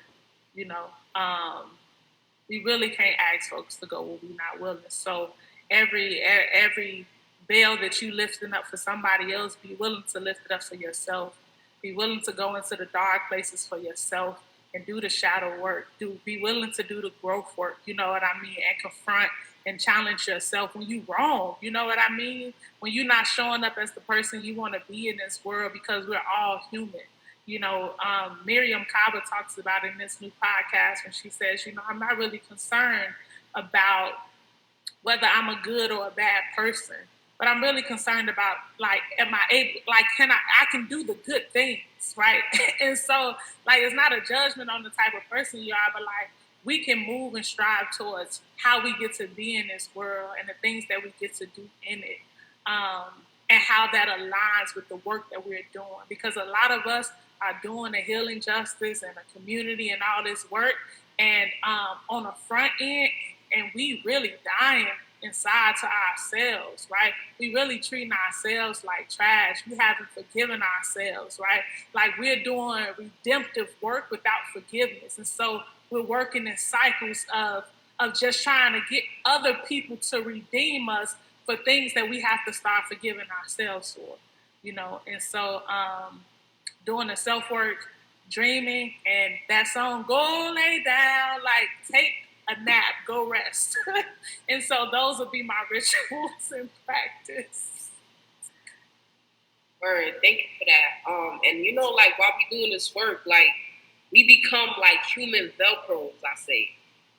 We really can't ask folks to go where we're not willing. So every veil that you lifting up for somebody else, be willing to lift it up for yourself. Be willing to go into the dark places for yourself and do the shadow work. Be willing to do the growth work, you know what I mean? And confront and challenge yourself when you're wrong, you know what I mean? When you're not showing up as the person you want to be in this world, because we're all human. Miriam Kaba talks about in this new podcast when she says, I'm not really concerned about whether I'm a good or a bad person, but I'm really concerned about, like, am I able, like, I can do the good things, right? And so, like, it's not a judgment on the type of person you are, but, like, we can move and strive towards how we get to be in this world and the things that we get to do in it, and how that aligns with the work that we're doing. Because a lot of us are doing a healing justice and a community and all this work, and on the front end, and we really dying inside to ourselves, right? We really treating ourselves like trash. We haven't forgiven ourselves, right? Like, we're doing redemptive work without forgiveness. And so we're working in cycles of just trying to get other people to redeem us for things that we have to start forgiving ourselves for. And so doing the self-work, dreaming, and that song, go lay down, like take a nap, go rest. And so those would be my rituals and practice. Word, thank you for that. And like while we doing this work, like we become like human Velcros, I say.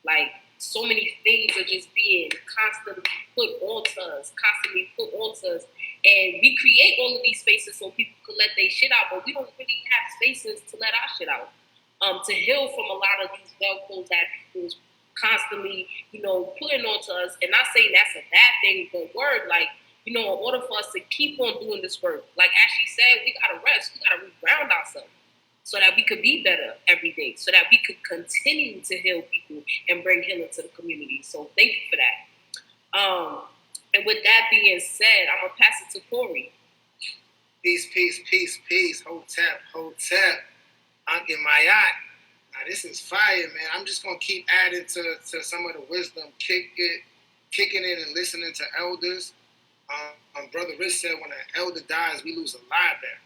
Like so many things are just being constantly put onto us. And we create all of these spaces so people can let their shit out, but we don't really have spaces to let our shit out. To heal from a lot of these Velcros that people's constantly, putting onto us. And not saying that's a bad thing, but word, like, in order for us to keep on doing this work, like Ashley said, we gotta rest, we gotta reground ourselves so that we could be better every day, so that we could continue to heal people and bring healing to the community. So thank you for that. And with that being said, I'm gonna pass it to Corey. Peace, peace, peace, peace. Hotep. Ankh in my yacht. Now this is fire, man. I'm just gonna keep adding to some of the wisdom, kicking it and listening to elders. Brother Rich said when an elder dies, we lose a library.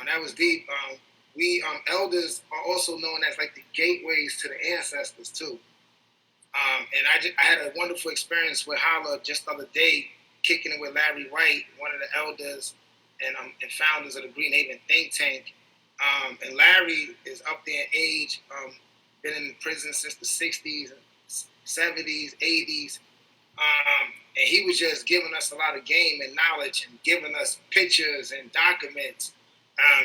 That was deep. We elders are also known as like the gateways to the ancestors too. And I had a wonderful experience with H.O.L.L.A just the other day, kicking it with Larry White, one of the elders and founders of the Green Haven think tank. And Larry is up there in age, been in prison since the 60s, 70s, 80s. And he was just giving us a lot of game and knowledge and giving us pictures and documents.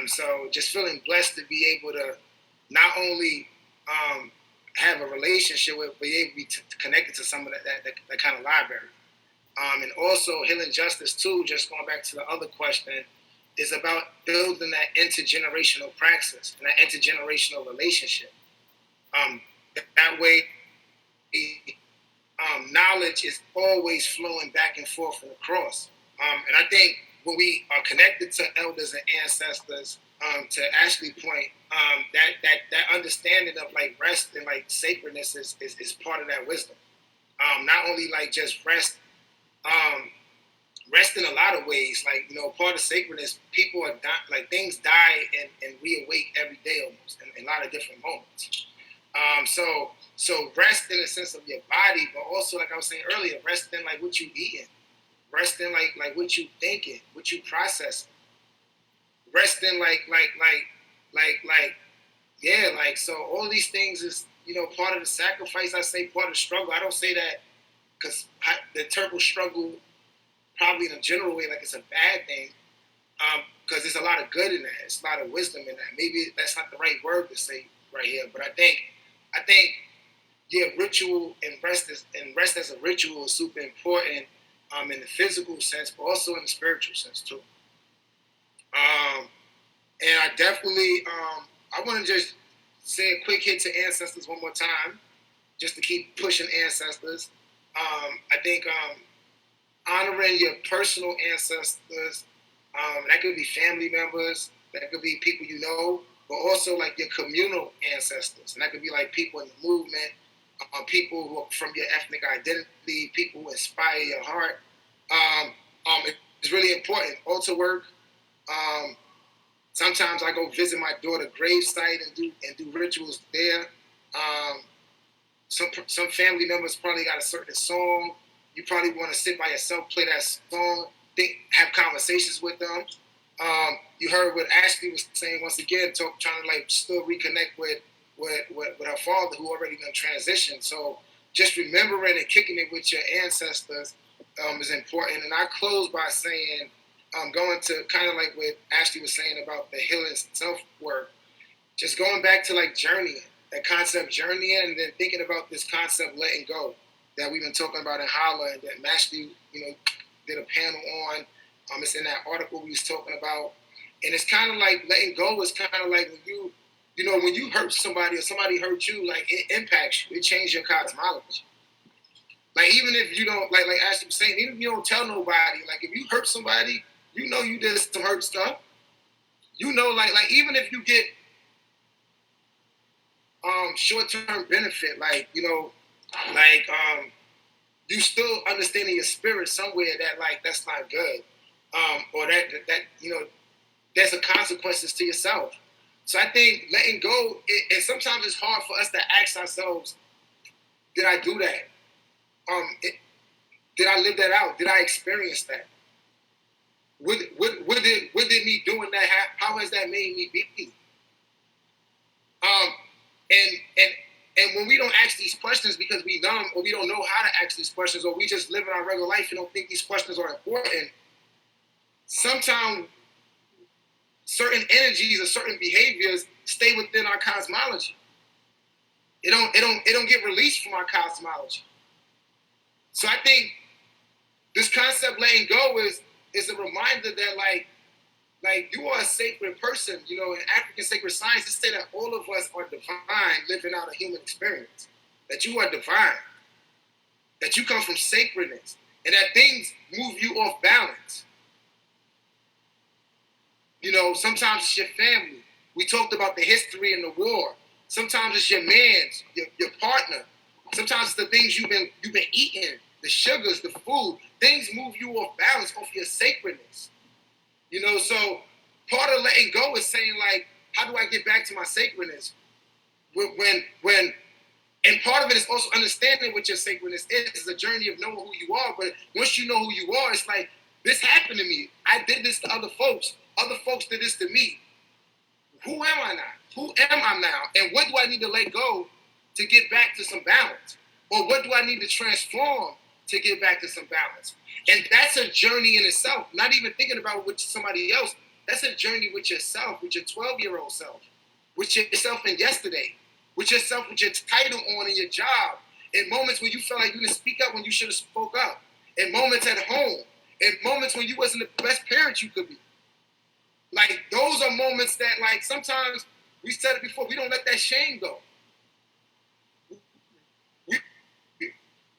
So just feeling blessed to be able to not only have a relationship with, but able to be connected to some of that kind of library. And also Healing Justice too, just going back to the other question, is about building that intergenerational praxis and that intergenerational relationship. That way, knowledge is always flowing back and forth and across. And I think when we are connected to elders and ancestors, to Ashley's point, that understanding of like rest and like sacredness is part of that wisdom. Not only like just rest, rest in a lot of ways. Like, part of sacredness, people are like things die and reawake every day almost in a lot of different moments. So rest in the sense of your body, but also like I was saying earlier, rest in like what you eating, rest in like what you thinking, what you processing, rest in so all these things is part of the sacrifice. I say part of the struggle. I don't say that because the turbo struggle probably in a general way like it's a bad thing, because there's a lot of good in that. It's a lot of wisdom in that. Maybe that's not the right word to say right here, but I think ritual and rest as a ritual is super important in the physical sense, but also in the spiritual sense too. And I definitely I want to just say a quick hit to ancestors one more time, just to keep pushing ancestors. I think honoring your personal ancestors, that could be family members, that could be people but also like your communal ancestors, and that could be like people in the movement, people who are from your ethnic identity, people who inspire your heart. It's really important. Altar work. Sometimes I go visit my daughter's gravesite and do rituals there. Some family members probably got a certain song. You probably want to sit by yourself, play that song, have conversations with them. You heard what Ashley was saying once again, trying to like still reconnect with her father who already done transitioned. So just remembering and kicking it with your ancestors is important. And I close by saying, going to kind of like what Ashley was saying about the healing self-work, just going back to like journeying, that concept journeying, and then thinking about this concept letting go that we've been talking about in H.O.L.L.A and that Ashley, did a panel on. It's in that article we was talking about. And it's kind of like letting go is kind of like when you hurt somebody or somebody hurt you, like it impacts you. It changes your cosmology. Like even if you don't, like Ashley was saying, even if you don't tell nobody, like if you hurt somebody, you did some hurt stuff. Like even if you get short-term benefit, you still understand in your spirit somewhere that like that's not good. or that there's a consequences to yourself. So I think letting go, and sometimes it's hard for us to ask ourselves, did I do that? Did I live that out? Did I experience that? What did me doing that? How has that made me be? And when we don't ask these questions because we numb or we don't know how to ask these questions, or we just live in our regular life and don't think these questions are important, sometimes certain energies or certain behaviors stay within our cosmology. It don't get released from our cosmology. So I think this concept letting go is a reminder that like you are a sacred person. In African sacred science, they say that all of us are divine living out a human experience. That you are divine. That you come from sacredness. And that things move you off balance. Sometimes it's your family. We talked about the history and the war. Sometimes it's your man's, your partner. Sometimes it's the things you've been eating, the sugars, the food. Things move you off balance, off your sacredness. So part of letting go is saying, like, how do I get back to my sacredness? And part of it is also understanding what your sacredness is. It's a journey of knowing who you are. But once you know who you are, it's like, this happened to me. I did this to other folks. Other folks did this to me. Who am I now? Who am I now? And what do I need to let go to get back to some balance? Or what do I need to transform to get back to some balance? And that's a journey in itself. Not even thinking about with somebody else. That's a journey with yourself, with your 12-year-old self, with yourself in yesterday, with yourself with your title on in your job, in moments when you felt like you didn't speak up when you should have spoke up, in moments at home, in moments when you wasn't the best parent you could be. Like, those are moments that, like, sometimes, we said it before, we don't let that shame go.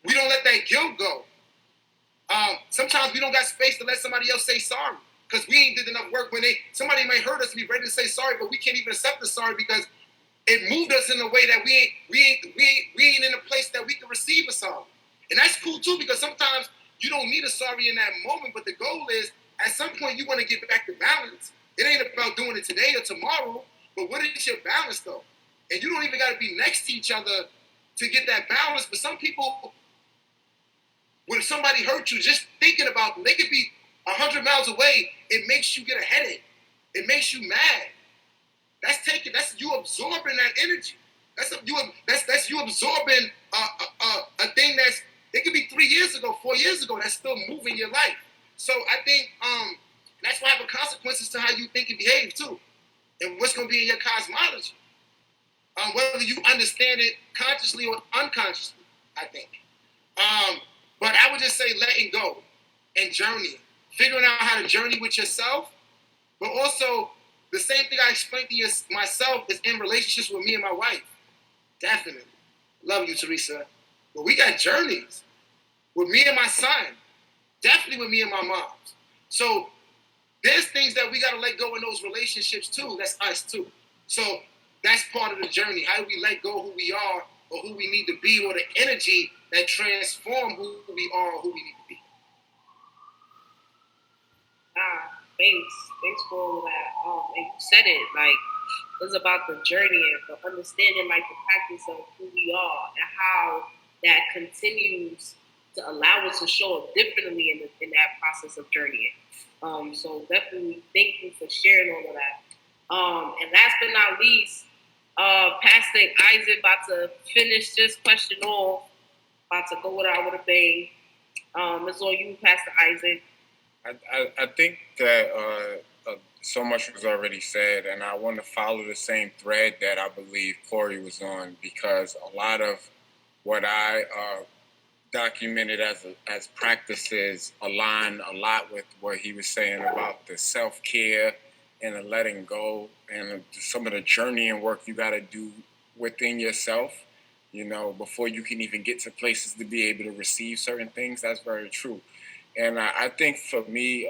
We don't let that guilt go. Sometimes we don't got space to let somebody else say sorry because we ain't did enough work. When somebody may hurt us, we ready to say sorry, but we can't even accept the sorry because it moved us in a way that we ain't in a place that we can receive a sorry. And that's cool too, because sometimes you don't need a sorry in that moment, but the goal is at some point you want to get back to balance. It ain't about doing it today or tomorrow, but what is your balance though? And you don't even got to be next to each other to get that balance. But some people, when somebody hurts you, just thinking about them, they could be 100 miles away. It makes you get a headache. It makes you mad. That's you absorbing that energy. That's you absorbing a thing it could be 3 years ago, 4 years ago, that's still moving your life. So I think that's why having consequences to how you think and behave too, and what's going to be in your cosmology. Whether you understand it consciously or unconsciously, I think. But I would just say letting go and journeying, figuring out how to journey with yourself, but also the same thing I explained to myself is in relationships with me and my wife. Definitely. Love you, Teresa. But we got journeys with me and my son. Definitely with me and my mom. So there's things that we got to let go in those relationships too. That's us too. So that's part of the journey. How do we let go who we are or who we need to be, or the energy that transform who we are or who we need to be? Thanks for all of that. And you said it, like, it's about the journey and the understanding, like, the practice of who we are and how that continues to allow us to show up differently in that process of journeying. So definitely thank you for sharing all of that. And last but not least, Pastor Isaac about to finish this question off, about to go without with a bang. It's on you, Pastor Isaac. I think that so much was already said, and I want to follow the same thread that I believe Corey was on, because a lot of what I documented as practices align a lot with what he was saying about the self-care and the letting go and some of the journeying work you got to do within yourself, before you can even get to places to be able to receive certain things. That's very true. And I think for me,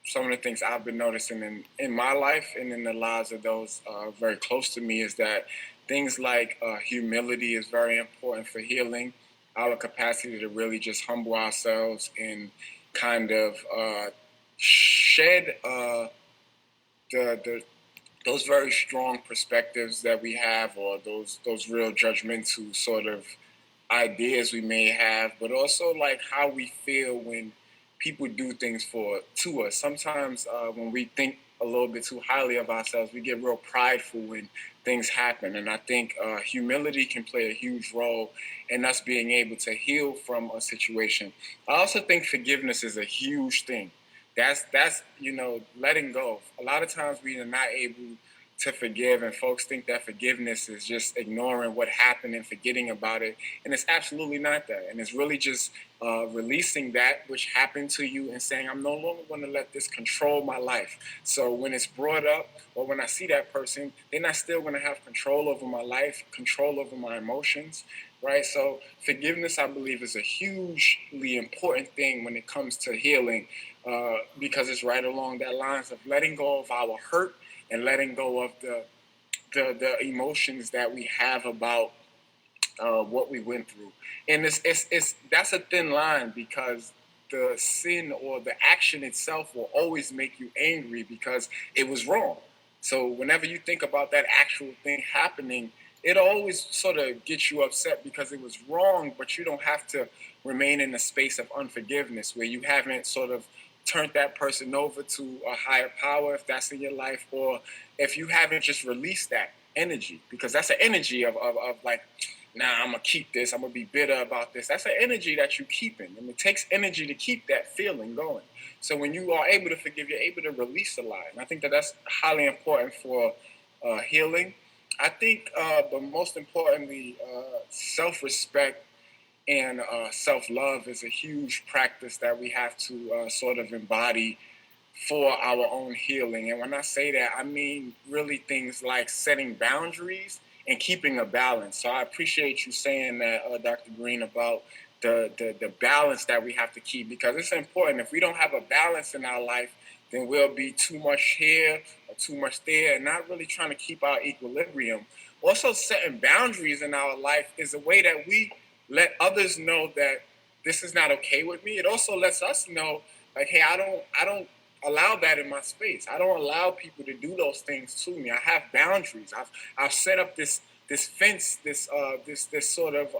some of the things I've been noticing in my life and in the lives of those very close to me is that things like humility is very important for healing, our capacity to really just humble ourselves and kind of shed the those very strong perspectives that we have, or those real judgmental sort of ideas we may have, but also like how we feel when people do things to us. Sometimes when we think a little bit too highly of ourselves, we get real prideful when things happen. And I think humility can play a huge role in us being able to heal from a situation. I also think forgiveness is a huge thing. That's letting go. A lot of times we are not able to forgive, and folks think that forgiveness is just ignoring what happened and forgetting about it, and it's absolutely not that. And it's really just releasing that which happened to you and saying, I'm no longer going to let this control my life. So when it's brought up, or when I see that person, they're not still going to have control over my life, control over my emotions, right? So forgiveness, I believe, is a hugely important thing when it comes to healing, because it's right along that lines of letting go of our hurt and letting go of the emotions that we have about what we went through. And it's that's a thin line, because the sin or the action itself will always make you angry because it was wrong. So whenever you think about that actual thing happening, it always sort of gets you upset because it was wrong, but you don't have to remain in a space of unforgiveness where you haven't sort of turned that person over to a higher power, if that's in your life, or if you haven't just released that energy, because that's an energy of like, nah, I'm gonna keep this, I'm gonna be bitter about this. That's an energy that you're keeping, and it takes energy to keep that feeling going. So when you are able to forgive, you're able to release a lot, and I think that that's highly important for healing. I think, but most importantly, self-respect and self-love is a huge practice that we have to sort of embody for our own healing. And when I say that, I mean really things like setting boundaries and keeping a balance. So I appreciate you saying that, Dr. Green, about the balance that we have to keep, because it's important. If we don't have a balance in our life, then we'll be too much here or too much there, and not really trying to keep our equilibrium. Also, setting boundaries in our life is a way that we let others know that this is not okay with me. It also lets us know, like, hey, I don't allow that in my space. I don't allow people to do those things to me. I have boundaries. I've set up this fence, this sort of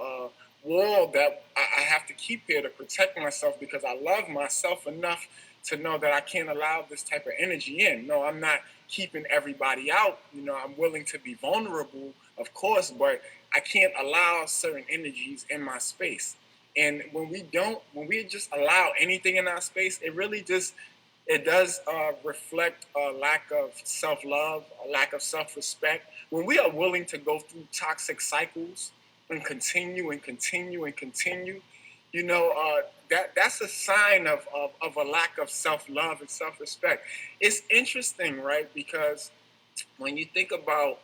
wall that I have to keep here to protect myself, because I love myself enough to know that I can't allow this type of energy in. No, I'm not keeping everybody out. I'm willing to be vulnerable, of course, but I can't allow certain energies in my space. And when we just allow anything in our space, it does reflect a lack of self-love, a lack of self-respect. When we are willing to go through toxic cycles and continue and continue and continue, that's a sign of a lack of self-love and self-respect. It's interesting, right? Because when you think about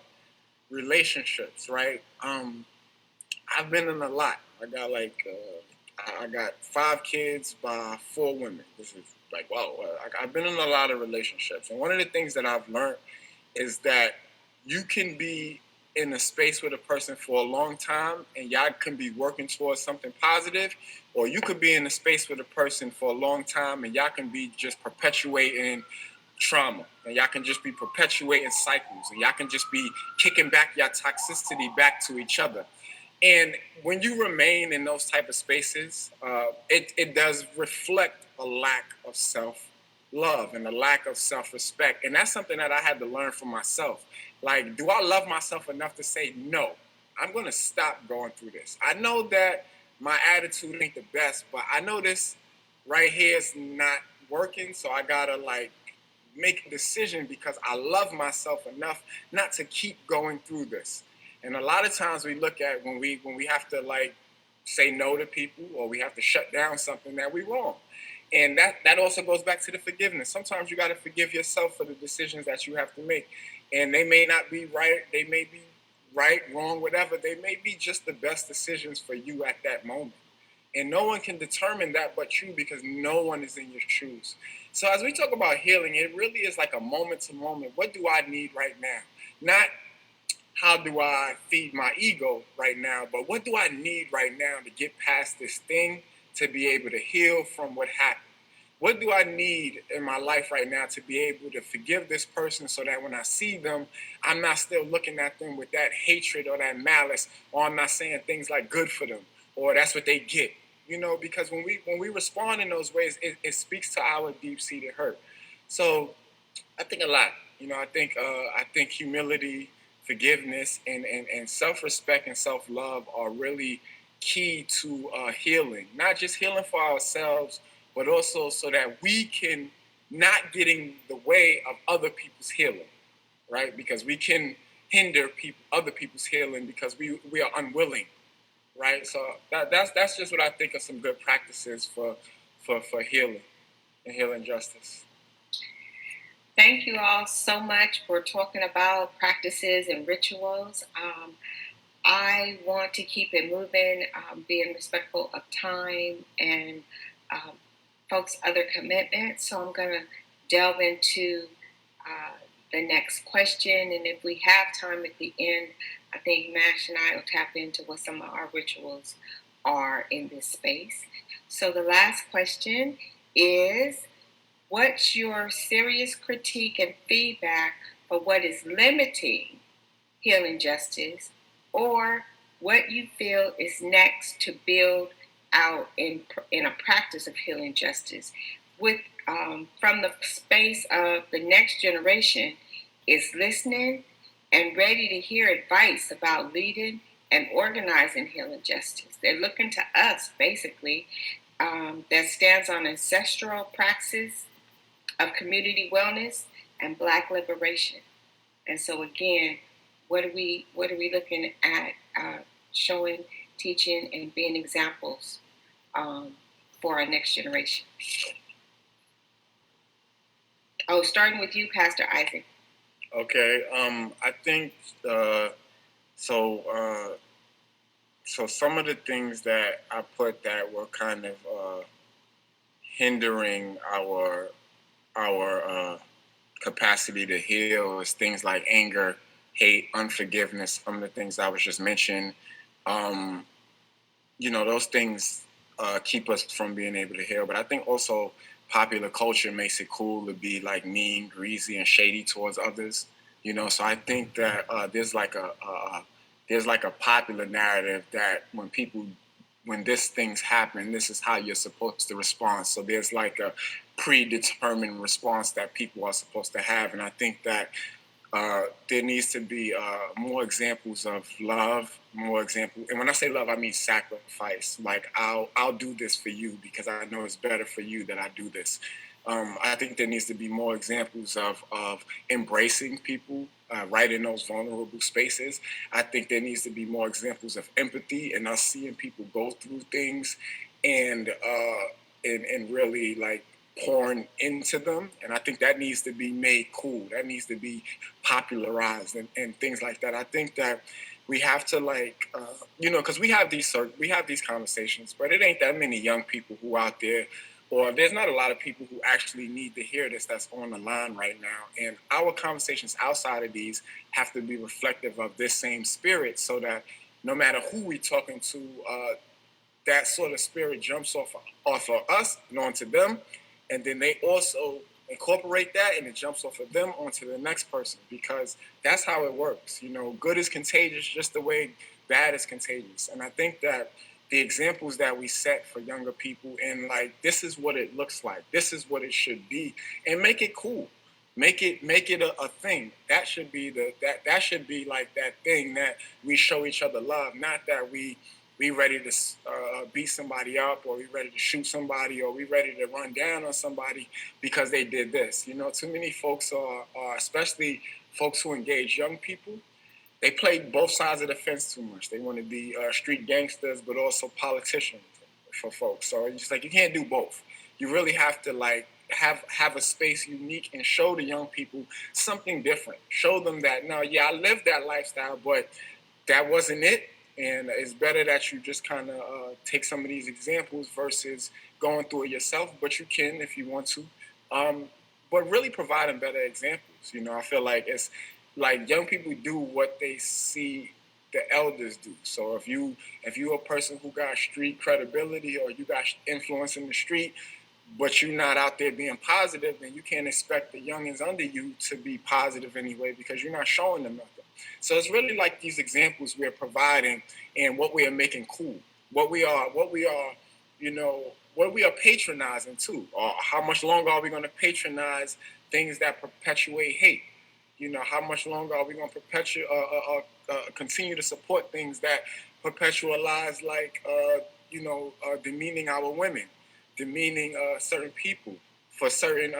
relationships, right? I've been in a lot. I got 5 kids by 4 women. This is like, wow. I've been in a lot of relationships, and one of the things that I've learned is that you can be in a space with a person for a long time, and y'all can be working towards something positive, or you could be in a space with a person for a long time, and y'all can be just perpetuating trauma, and y'all can just be perpetuating cycles, and y'all can just be kicking back your toxicity back to each other. And when you remain in those type of spaces, it does reflect a lack of self-love and a lack of self-respect. And that's something that I had to learn for myself. Like, do I love myself enough to say, no, I'm going to stop going through this? I know that my attitude ain't the best, but I know this right here is not working. So I got to make a decision, because I love myself enough not to keep going through this. And a lot of times we look at when we have to say no to people, or we have to shut down something, that we wrong. And that also goes back to the forgiveness. Sometimes you got to forgive yourself for the decisions that you have to make. And they may not be right. They may be right, wrong, whatever. They may be just the best decisions for you at that moment. And no one can determine that but you, because no one is in your shoes. So as we talk about healing, it really is like a moment to moment. What do I need right now? Not how do I feed my ego right now, but what do I need right now to get past this thing, to be able to heal from what happened? what do I need in my life right now to be able to forgive this person so that when I see them, I'm not still looking at them with that hatred or that malice, or I'm not saying things like good for them or that's what they get. Because when we respond in those ways, it speaks to our deep-seated hurt. So I think a lot. I think humility, forgiveness, and self-respect and self-love are really key to healing. Not just healing for ourselves, but also so that we can not get in the way of other people's healing, right? Because we can hinder other people's healing because we are unwilling, right? So that's just what I think are some good practices for healing and healing justice. Thank you all so much for talking about practices and rituals. I want to keep it moving, being respectful of time and folks' other commitments. So I'm going to delve into the next question. And if we have time at the end, I think Mash and I will tap into what some of our rituals are in this space. So the last question is, what's your serious critique and feedback for what is limiting healing justice, or what you feel is next to build out in a practice of healing justice? With from the space of the next generation is listening and ready to hear advice about leading and organizing healing justice. They're looking to us, basically, that stands on ancestral praxis of community wellness and Black liberation. And so again, what are we looking at showing, teaching, and being examples for our next generation? Oh, starting with you, Pastor Isaac. Okay, I think so some of the things that I put that were kind of hindering our capacity to heal is things like anger, hate, unforgiveness, some of the things I was just mentioning. Those things keep us from being able to heal. But I think also popular culture makes it cool to be like mean, greasy, and shady towards others. So I think that there's like a popular narrative that when these things happen, this is how you're supposed to respond. So there's like a predetermined response that people are supposed to have. And I think that there needs to be more examples of love, and when I say love, I mean sacrifice. Like I'll do this for you because I know it's better for you that I do this. I think there needs to be more examples of embracing people right in those vulnerable spaces. I think there needs to be more examples of empathy and us seeing people go through things and really like pouring into them. And I think that needs to be made cool. That needs to be popularized and things like that. I think that we have to because we have these conversations, but it ain't that many young people who out there, or there's not a lot of people who actually need to hear this that's on the line right now. And our conversations outside of these have to be reflective of this same spirit so that no matter who we're talking to, that sort of spirit jumps off of us and onto them. And then they also incorporate that and it jumps off of them onto the next person, because that's how it works. Good is contagious just the way bad is contagious. And I think that the examples that we set for younger people, and like, this is what it looks like, this is what it should be, and make it cool. Make it a thing. That should be that should be like that thing that we show each other love, not that we ready to beat somebody up, or we ready to shoot somebody, or we ready to run down on somebody because they did this. Too many folks are especially folks who engage young people, they play both sides of the fence too much. They want to be street gangsters, but also politicians for folks. So it's just like, you can't do both. You really have to like have a space unique and show the young people something different. Show them that, no, yeah, I lived that lifestyle, but that wasn't it. And it's better that you just kind of take some of these examples versus going through it yourself, but you can if you want to. But really providing better examples. I feel like it's like young people do what they see the elders do. So if you're a person who got street credibility or you got influence in the street, but you're not out there being positive, then you can't expect the youngins under you to be positive anyway because you're not showing them nothing. So it's really like these examples we're providing and what we are making cool, what we are, what we are patronizing too, or how much longer are we going to patronize things that perpetuate hate? How much longer are we going to continue to support things that perpetualize like, demeaning our women, demeaning certain people for certain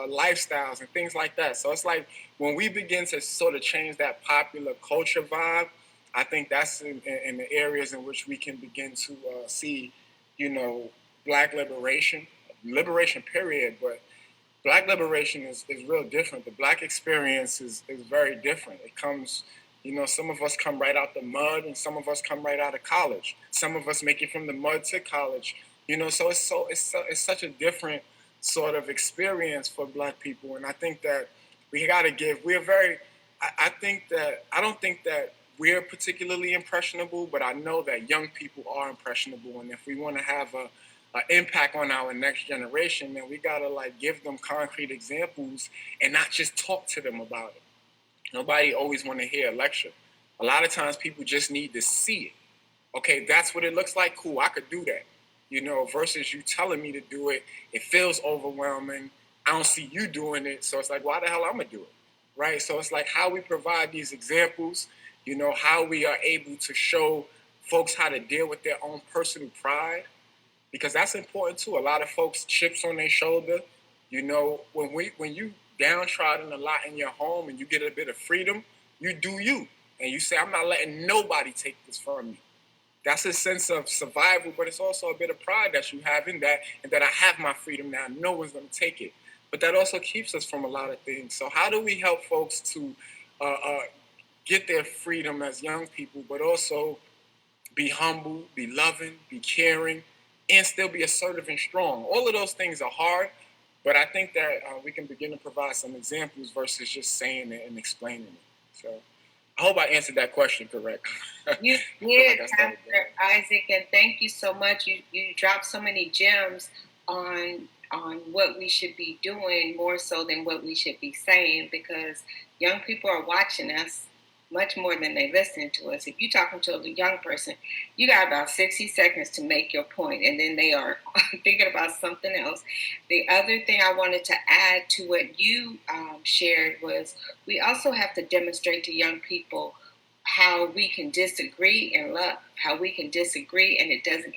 lifestyles and things like that. So it's like when we begin to sort of change that popular culture vibe, I think that's in the areas in which we can begin to see, Black liberation period, but Black liberation is real different. The Black experience is very different. It comes, some of us come right out the mud and some of us come right out of college. Some of us make it from the mud to college. So it's such a different sort of experience for Black people. And I think that we got to I don't think that we're particularly impressionable, but I know that young people are impressionable. And if we want to have an impact on our next generation, then we gotta like give them concrete examples and not just talk to them about it. Nobody always want to hear a lecture. A lot of times people just need to see it. Okay, that's what it looks like. Cool, I could do that. Versus you telling me to do it, it feels overwhelming. I don't see you doing it, so it's like, why the hell I'm gonna do it, right? So it's like how we provide these examples. How we are able to show folks how to deal with their own personal pride, because that's important too. A lot of folks chips on their shoulder. When you downtrodden a lot in your home and you get a bit of freedom, you do you, and you say, I'm not letting nobody take this from me. That's a sense of survival, but it's also a bit of pride that you have in that, and that I have my freedom now. No one's going to take it. But that also keeps us from a lot of things. So how do we help folks to get their freedom as young people, but also be humble, be loving, be caring, and still be assertive and strong? All of those things are hard, but I think that we can begin to provide some examples versus just saying it and explaining it. So I hope I answered that question correct. You did, Pastor Isaac, and thank you so much. You dropped so many gems on what we should be doing more so than what we should be saying, because young people are watching us much more than they listen to us. If you're talking to a young person, you got about 60 seconds to make your point, and then they are thinking about something else. The other thing I wanted to add to what you shared was we also have to demonstrate to young people how we can disagree and love, how we can disagree and it doesn't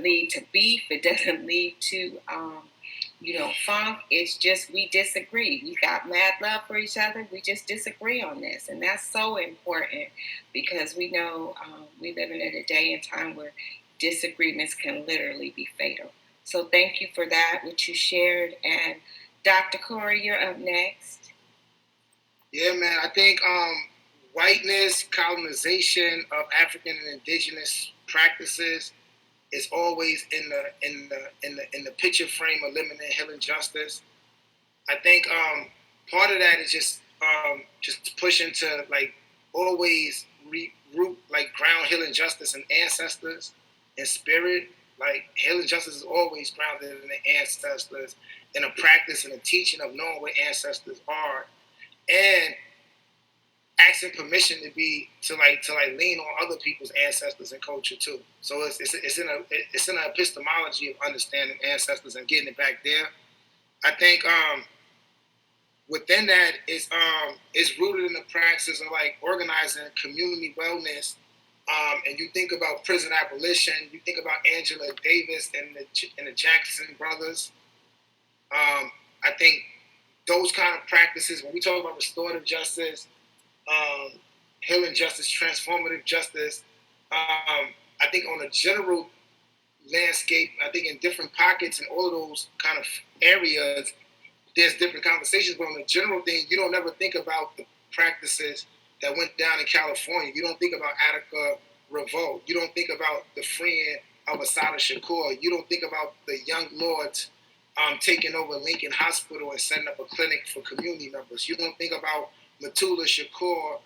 lead to beef, it doesn't lead to funk. It's just we disagree. We got mad love for each other. We just disagree on this, and that's so important because we know we live in a day and time where disagreements can literally be fatal. So thank you for that, what you shared. And Dr. Corey, you're up next. Yeah, man. I think whiteness, colonization of African and Indigenous practices is always in the picture frame of living in Healing Justice. I think part of that is just pushing to like always root like ground Healing Justice in ancestors and spirit. Like Healing Justice is always grounded in the ancestors, in a practice and a teaching of knowing what ancestors are, and asking permission to lean on other people's ancestors and culture too. So it's in an epistemology of understanding ancestors and getting it back there. I think within that is rooted in the practice of like organizing community wellness. And you think about prison abolition, you think about Angela Davis and the Jackson brothers. I think those kind of practices, when we talk about restorative justice, healing justice, transformative justice, I think on a general landscape, I think in different pockets and all of those kind of areas, there's different conversations. But on a general thing, you don't ever think about the practices that went down in California. You don't think about Attica Revolt. You don't think about the freeing of Assata Shakur. You don't think about the young lords taking over Lincoln Hospital and setting up a clinic for community members. You don't think about Matula Shakur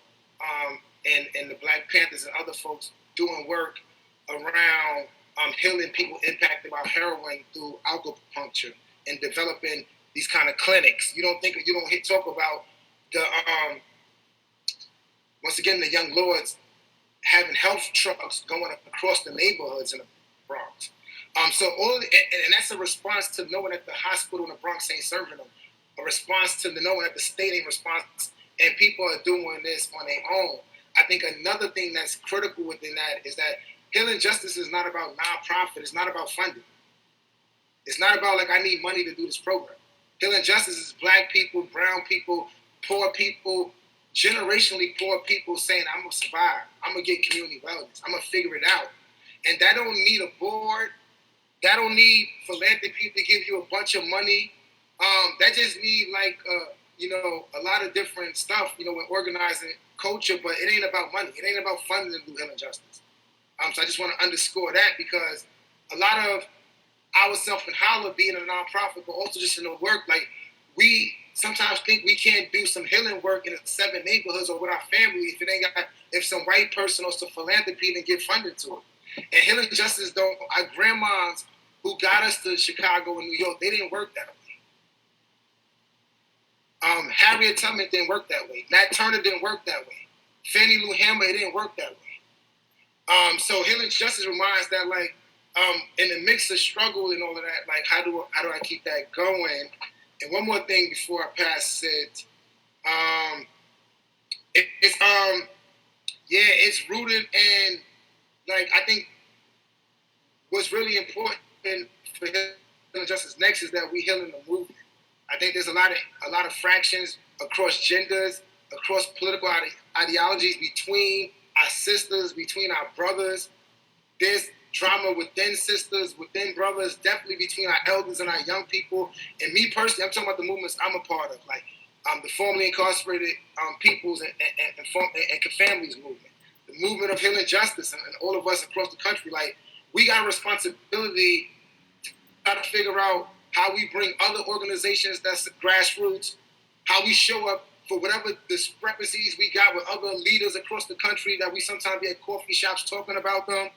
and the Black Panthers and other folks doing work around healing people impacted by heroin through acupuncture and developing these kind of clinics. You don't talk about the once again the young lords having health trucks going across the neighborhoods in the Bronx. So and that's a response to knowing that the hospital in the Bronx ain't serving them. A response to the knowing that the state ain't response, and people are doing this on their own. I think another thing that's critical within that is that Healing Justice is not about nonprofit. It's not about funding. It's not about like I need money to do this program. Healing Justice is Black people, brown people, poor people, generationally poor people saying, I'm going to survive. I'm going to get community wellness. I'm going to figure it out. And that don't need a board. That don't need philanthropy to give you a bunch of money. That just need a lot of different stuff, when organizing culture, but it ain't about money. It ain't about funding to do Healing Justice. So I just want to underscore that because a lot of ourselves in H.O.L.L.A being a nonprofit, but also just in the work, like we sometimes think we can't do some healing work in 7 neighborhoods or with our family if some white person or some philanthropy didn't get funded to it. And Healing Justice, though, our grandmas who got us to Chicago and New York, they didn't work that way. Harriet Tubman didn't work that way. Nat Turner didn't work that way. Fannie Lou Hamer, it didn't work that way. So Healing Justice reminds that, in the mix of struggle and all of that, how do I keep that going? And one more thing before I pass it, it's rooted in, I think what's really important for Healing Justice Next is that we healing the movement. I think there's a lot of fractions across genders, across political ideologies, between our sisters, between our brothers. There's drama within sisters, within brothers, definitely between our elders and our young people. And me personally, I'm talking about the movements I'm a part of, the formerly incarcerated peoples and families movement, the movement of Healing Justice, and all of us across the country. We got a responsibility to try to figure out how we bring other organizations that's grassroots, how we show up for whatever discrepancies we got with other leaders across the country that we sometimes be at coffee shops talking about them,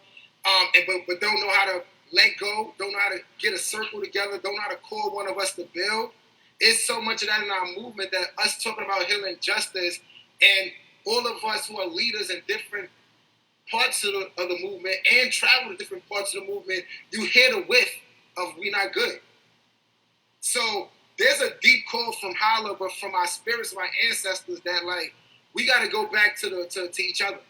but don't know how to let go, don't know how to get a circle together, don't know how to call one of us to build. It's so much of that in our movement that us talking about healing justice and all of us who are leaders in different parts of the movement and travel to different parts of the movement, you hear the whiff of we not good. So there's a deep call from H.O.L.L.A, but from our spirits, my ancestors, that we got to go back to each other.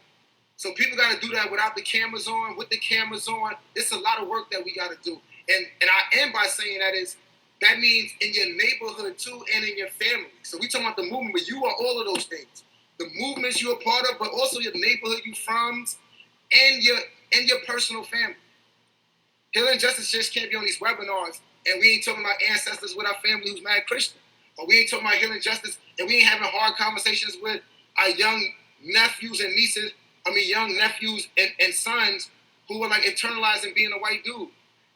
So people got to do that without the cameras on, with the cameras on. It's a lot of work that we got to do. And I end by saying that means in your neighborhood too and in your family. So we talking about the movement, but you are all of those things. The movements you're a part of, but also your neighborhood you from and your personal family. Healing Justice just can't be on these webinars and we ain't talking about ancestors with our family who's mad Christian. Or we ain't talking about healing justice and we ain't having hard conversations with our young nephews and nieces, young nephews and sons who are internalizing being a white dude.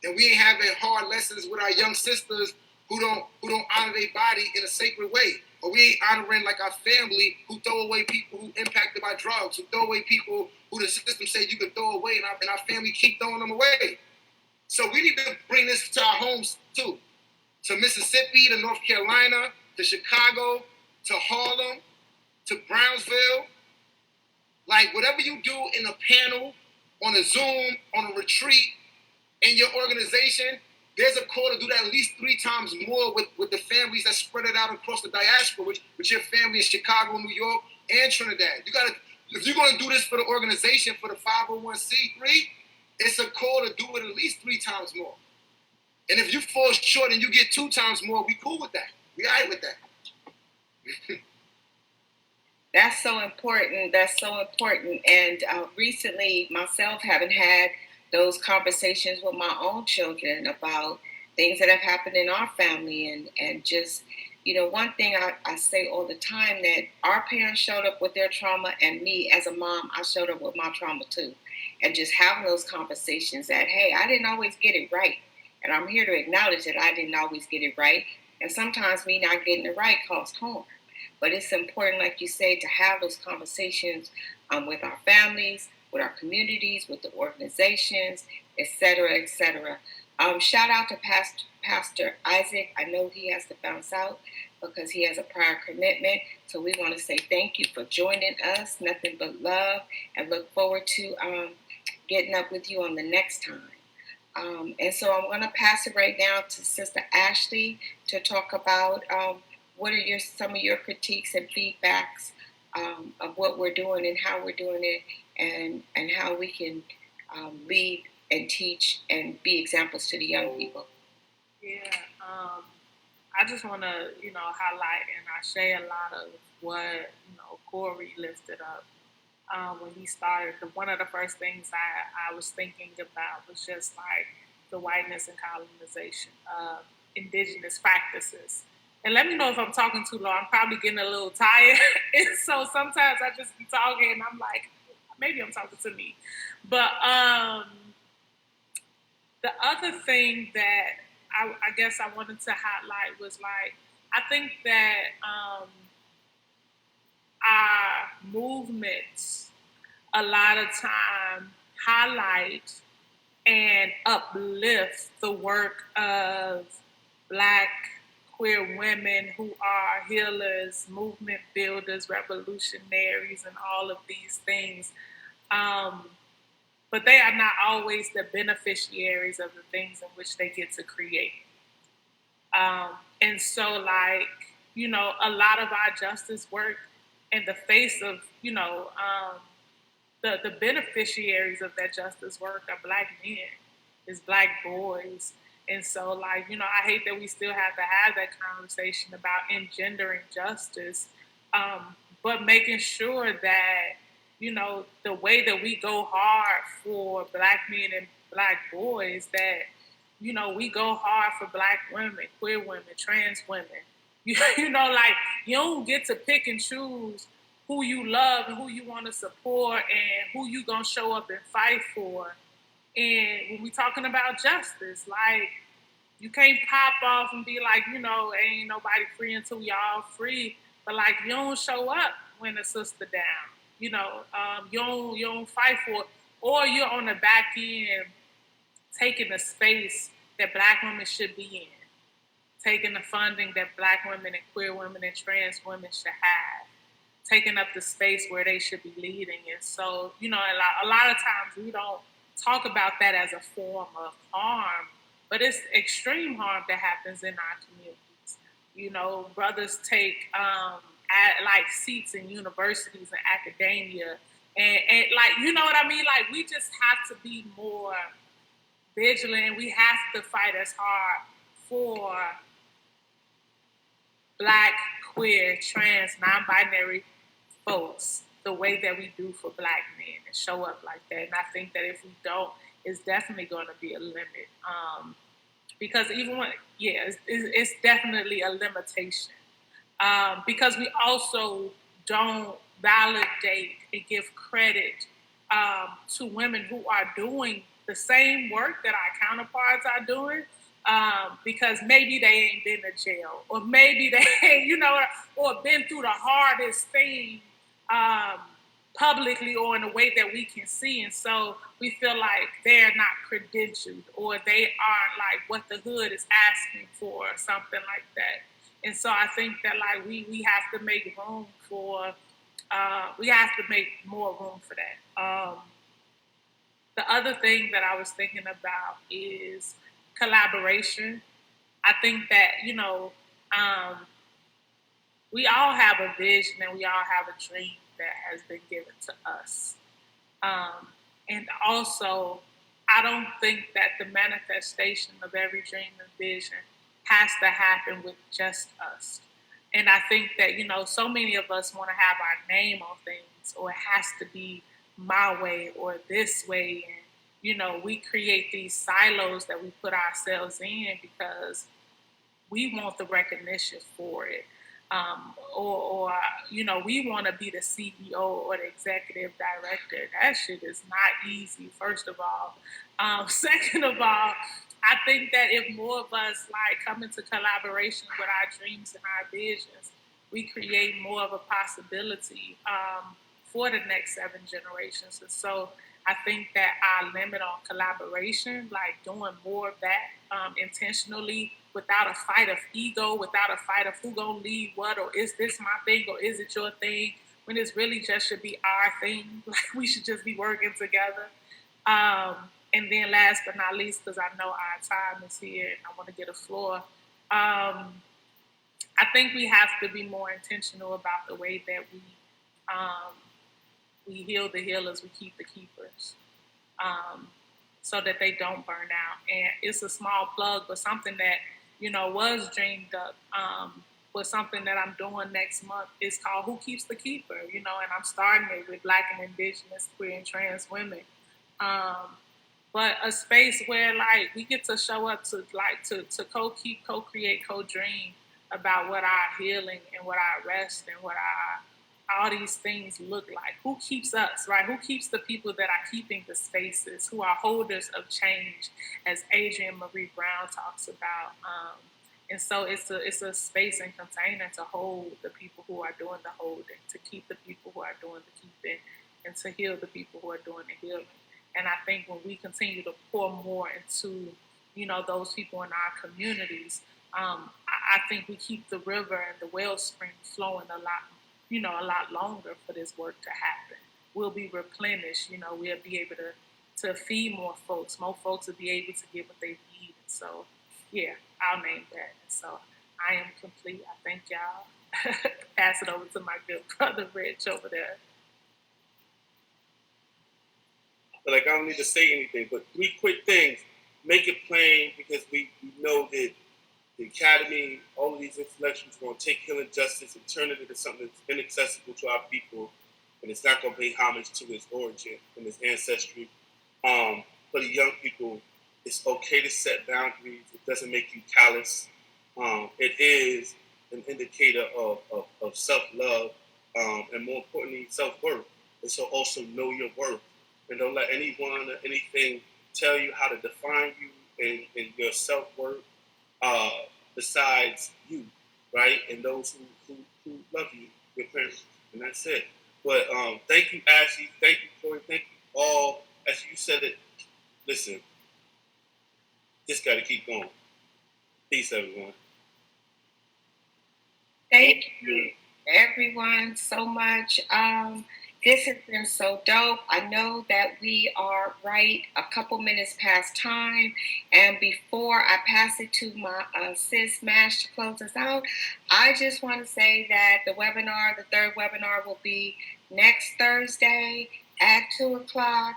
And we ain't having hard lessons with our young sisters who don't honor their body in a sacred way. Or we ain't honoring our family who throw away people who impacted by drugs, who throw away people who the system said you could throw away and our family keep throwing them away. So we need to bring this to our homes too. To Mississippi, to North Carolina, to Chicago, to Harlem, to Brownsville. Whatever you do in a panel, on a Zoom, on a retreat, in your organization, there's a call to do that at least 3 times more with the families that spread it out across the diaspora, with your family in Chicago, New York, and Trinidad. If you're going to do this for the organization, for the 501c3, it's a call to do it at least 3 times more. And if you fall short and you get 2 times more, we cool with that. We all right with that. That's so important. That's so important. And recently, myself, having had those conversations with my own children about things that have happened in our family. And just, one thing I say all the time, that our parents showed up with their trauma, and me as a mom, I showed up with my trauma too. And just having those conversations that, hey, I didn't always get it right. And I'm here to acknowledge that I didn't always get it right. And sometimes me not getting it right caused harm. But it's important, like you say, to have those conversations with our families, with our communities, with the organizations, etc., etc. Shout out to Pastor Isaac. I know he has to bounce out because he has a prior commitment. So we want to say thank you for joining us. Nothing but love, and look forward to getting up with you on the next time. And so I'm going to pass it right now to Sister Ashley to talk about what are some of your critiques and feedbacks of what we're doing and how we're doing it, and how we can lead and teach and be examples to the young people. Yeah, I just want to, highlight and I share a lot of what, Corey lifted up when he started. One of the first things I was thinking about was just like the whiteness and colonization of indigenous practices. And let me know if I'm talking too long. I'm probably getting a little tired. And so sometimes I just be talking and I'm like, maybe I'm talking to me. But the other thing that I guess I wanted to highlight was like, I think that our movements a lot of time highlight and uplift the work of Black queer women who are healers, movement builders, revolutionaries, and all of these things. But they are not always the beneficiaries of the things in which they get to create. And so, like, a lot of our justice work in the face of, the beneficiaries of that justice work are Black men, is Black boys. And so, like, I hate that we still have to have that conversation about engendering justice, but making sure that, the way that we go hard for Black men and Black boys, that, we go hard for Black women, queer women, trans women. Like, you don't get to pick and choose who you love and who you want to support and who you gonna show up and fight for. And when we talking about justice, like, you can't pop off and be like, ain't nobody free until we all free. But like, you don't show up when a sister down. You don't fight for it. Or you're on the back end taking the space that Black women should be in, taking the funding that Black women and queer women and trans women should have, taking up the space where they should be leading. And so, a lot of times we don't talk about that as a form of harm, but it's extreme harm that happens in our communities. Brothers take like seats in universities and academia, and like, you know what I mean? Like, we just have to be more vigilant. We have to fight as hard for Black, queer, trans, non-binary folks the way that we do for Black men, and show up like that. And I think that if we don't, it's definitely going to be a limit. Because even when, it's definitely a limitation. Because we also don't validate and give credit to women who are doing the same work that our counterparts are doing, because maybe they ain't been to jail, or maybe they ain't, or been through the hardest thing publicly or in a way that we can see. And so we feel like they're not credentialed, or they aren't like what the hood is asking for, or something like that. And so I think that, like, we have to make room for, we have to make more room for that. The other thing that I was thinking about is collaboration. I think that, we all have a vision and we all have a dream that has been given to us. And also, I don't think that the manifestation of every dream and vision has to happen with just us. And I think that, so many of us want to have our name on things, or it has to be my way or this way. And, we create these silos that we put ourselves in because we want the recognition for it. Or we want to be the CEO or the executive director. That shit is not easy, first of all. Second of all, I think that if more of us come into collaboration with our dreams and our visions, we create more of a possibility for the next 7 generations. And so I think that our limit on collaboration, like doing more of that intentionally without a fight of ego, without a fight of who gonna lead what, or is this my thing or is it your thing, when it's really just should be our thing. Like we should just be working together. And then last but not least, because I know our time is here and I want to get a floor, I think we have to be more intentional about the way that we heal the healers, we keep the keepers, so that they don't burn out. And it's a small plug, but something that, was dreamed up, was something that I'm doing next month. Is called Who Keeps the Keeper, and I'm starting it with Black and Indigenous, queer and trans women. But a space where like we get to show up to co-keep, co-create, co-dream about what our healing and what our rest and what all these things look like. Who keeps us, right? Who keeps the people that are keeping the spaces, who are holders of change, as Adrienne Marie Brown talks about. And so it's a space and container to hold the people who are doing the holding, to keep the people who are doing the keeping, and to heal the people who are doing the healing. And I think when we continue to pour more into, those people in our communities, I think we keep the river and the wellspring flowing a lot longer for this work to happen. We'll be replenished, we'll be able to feed more folks will be able to get what they need. So, yeah, I'll name that. So I am complete. I thank y'all. Pass it over to my good brother, Rich, over there. I don't need to say anything, but 3 quick things. Make it plain, because we know that the Academy, all of these intellectuals are going to take healing justice and turn it into something that's inaccessible to our people, and it's not going to pay homage to its origin and its ancestry. For the young people, it's okay to set boundaries. It doesn't make you callous. It is an indicator of self-love, and more importantly, self-worth. And so also know your worth. And don't let anyone or anything tell you how to define you and your self-worth besides you, right? And those who love you, your parents. And that's it. But thank you, Ashley. Thank you, Corey. Thank you all. As you said it, listen, just got to keep going. Peace, everyone. Thank you, everyone, so much. This has been so dope. I know that we are right a couple minutes past time. And before I pass it to my sis Mash to close us out, I just want to say that the third webinar will be next Thursday at 2:00.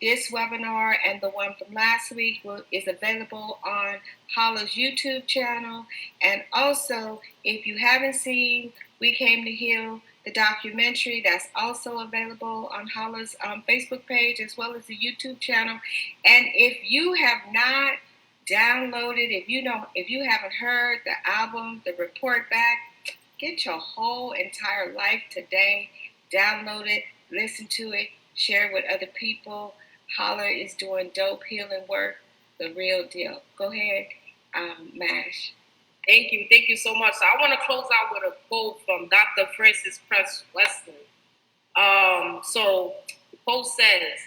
This webinar and the one from last week is available on H.O.L.La's YouTube channel. And also, if you haven't seen We Came to Heal, the documentary, that's also available on H.O.L.La's Facebook page as well as the YouTube channel. And if you have not downloaded, if you haven't heard the album, the report back, get your whole entire life today. Download it, listen to it, share it with other people. H.O.L.L.A is doing dope healing work, the real deal. Go ahead, Mash. Thank you so much. So I want to close out with a quote from Dr. Francis Press Weston. So the quote says,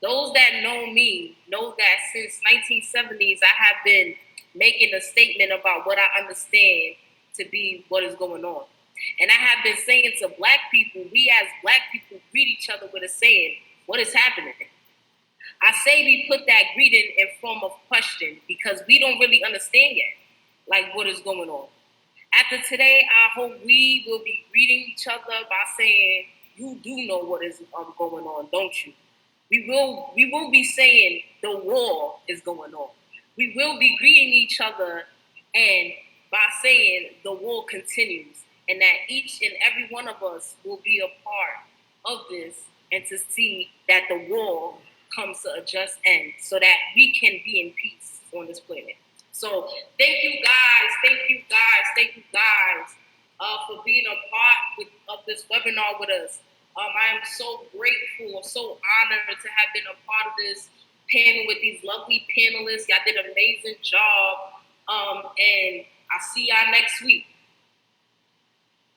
"Those that know me know that since 1970s, I have been making a statement about what I understand to be what is going on. And I have been saying to Black people, we as Black people greet each other with a saying, what is happening? I say we put that greeting in form of question because we don't really understand yet, like what is going on. After today, I hope we will be greeting each other by saying, you do know what is going on, don't you? We will be saying the war is going on. We will be greeting each other and by saying the war continues, and that each and every one of us will be a part of this, and to see that the war comes to a just end so that we can be in peace on this planet. So thank you guys for being a part of this webinar with us. I am so grateful, so honored to have been a part of this panel with these lovely panelists. Y'all did an amazing job. And I'll see y'all next week.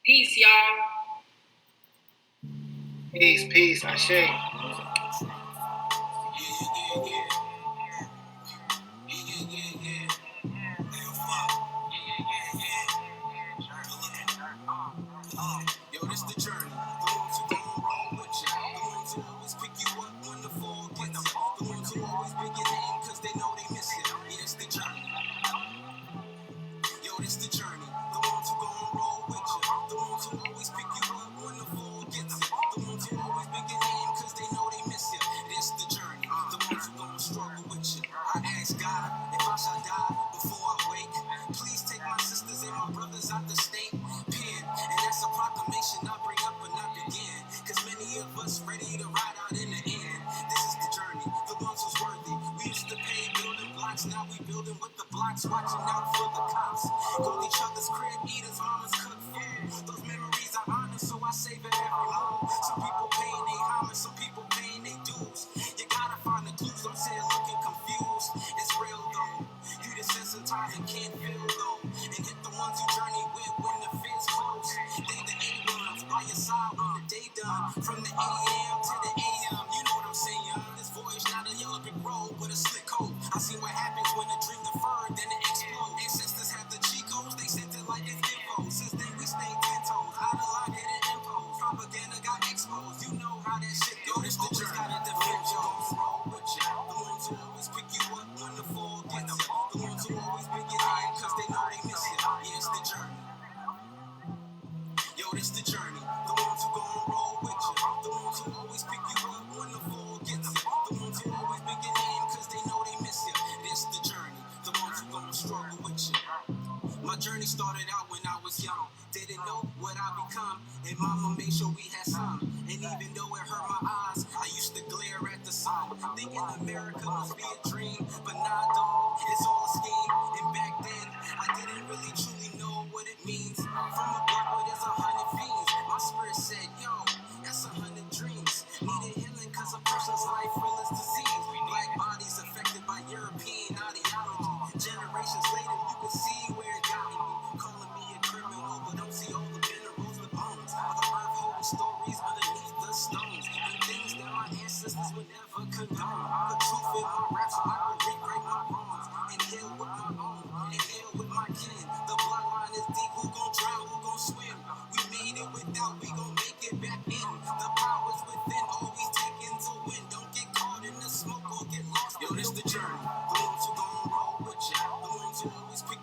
Peace, y'all. Peace. Ashe. Yo, this the journey. The ones who gon' roll with ya. The ones who always pick you up when the fall gets ya. The ones who always big your name cause they know they miss ya. Yeah, it's the journey. Yo, this the journey. The ones who gon' roll with ya. The ones who always pick you up when the fall gets ya. The ones who always big your name cause they know they miss ya. This the journey. The ones who gon' struggle with ya. I ask God if I shall die before I wake. Please take my sisters and my brothers out the state. Pen, and that's a proclamation I bring up and up again. Cause many of us ready to ride out in the end. This is the journey. The ones who's worthy. We used to pay building blocks, now we building with the blocks, watching out for the cops. Go each other's crib, eat his mama's cooked food. Those memories I honor, so I save it every move. Some people paying they homage, some people paying they dues. You gotta find the clues, I'm saying looking confused. It's real though. You desensitized and can't feel though. And hit the ones you journey with when the fence close. They the A-ones by your side when the day done. From the AM to the AM, you know what I'm saying. This voyage not a yellow brick road with a slick coat. I see what happens when a dream deferred, then it explodes. Ancestors have the G codes, they sent it like it's info. Since then we stay 10 toes, out of line hidden impose. Propaganda got exposed, you know how that shit goes. This the journey. Gotta defend you, roll with ya. The ones who always pick you up when the fall gets ya. The ones who always big your name cause they know they miss ya. Yeah, it's the journey. Yo, this the journey. The ones who gon' roll with ya. The ones who always pick you up when the fall gets ya. The ones who always big your name cause they know they miss ya. This the journey. The ones who gon' struggle with ya. My journey started out when I was young. Didn't know what I become, and mama made sure we had some. And even though it hurt my eyes, I used to glare at the sun, thinking America must be a dream. But nah, dog, it's all a scheme. And back then, I didn't really truly know what it means. From a block where there's 100 fiends, my spirit said, yo, that's 100 dreams. Needed healing cause a person's life full is disease. Black bodies affected by European ideology. Generations later, you can see where it got me. Calling me a criminal, but don't see all the minerals, the bones. Other earth holding stories underneath the stones. And things that my ancestors would never condone. The truth in my rap so I can rewrite my wrongs. And heal with my own, and heal with my kin. The bloodline is deep, who gon' drown, who gon' swim? We made it without, we gon' make it back in. The powers within, always taking to win. Don't get caught in the smoke or get lost. Yo, this the journey. The ones who gon' roll with ya. The ones who always pick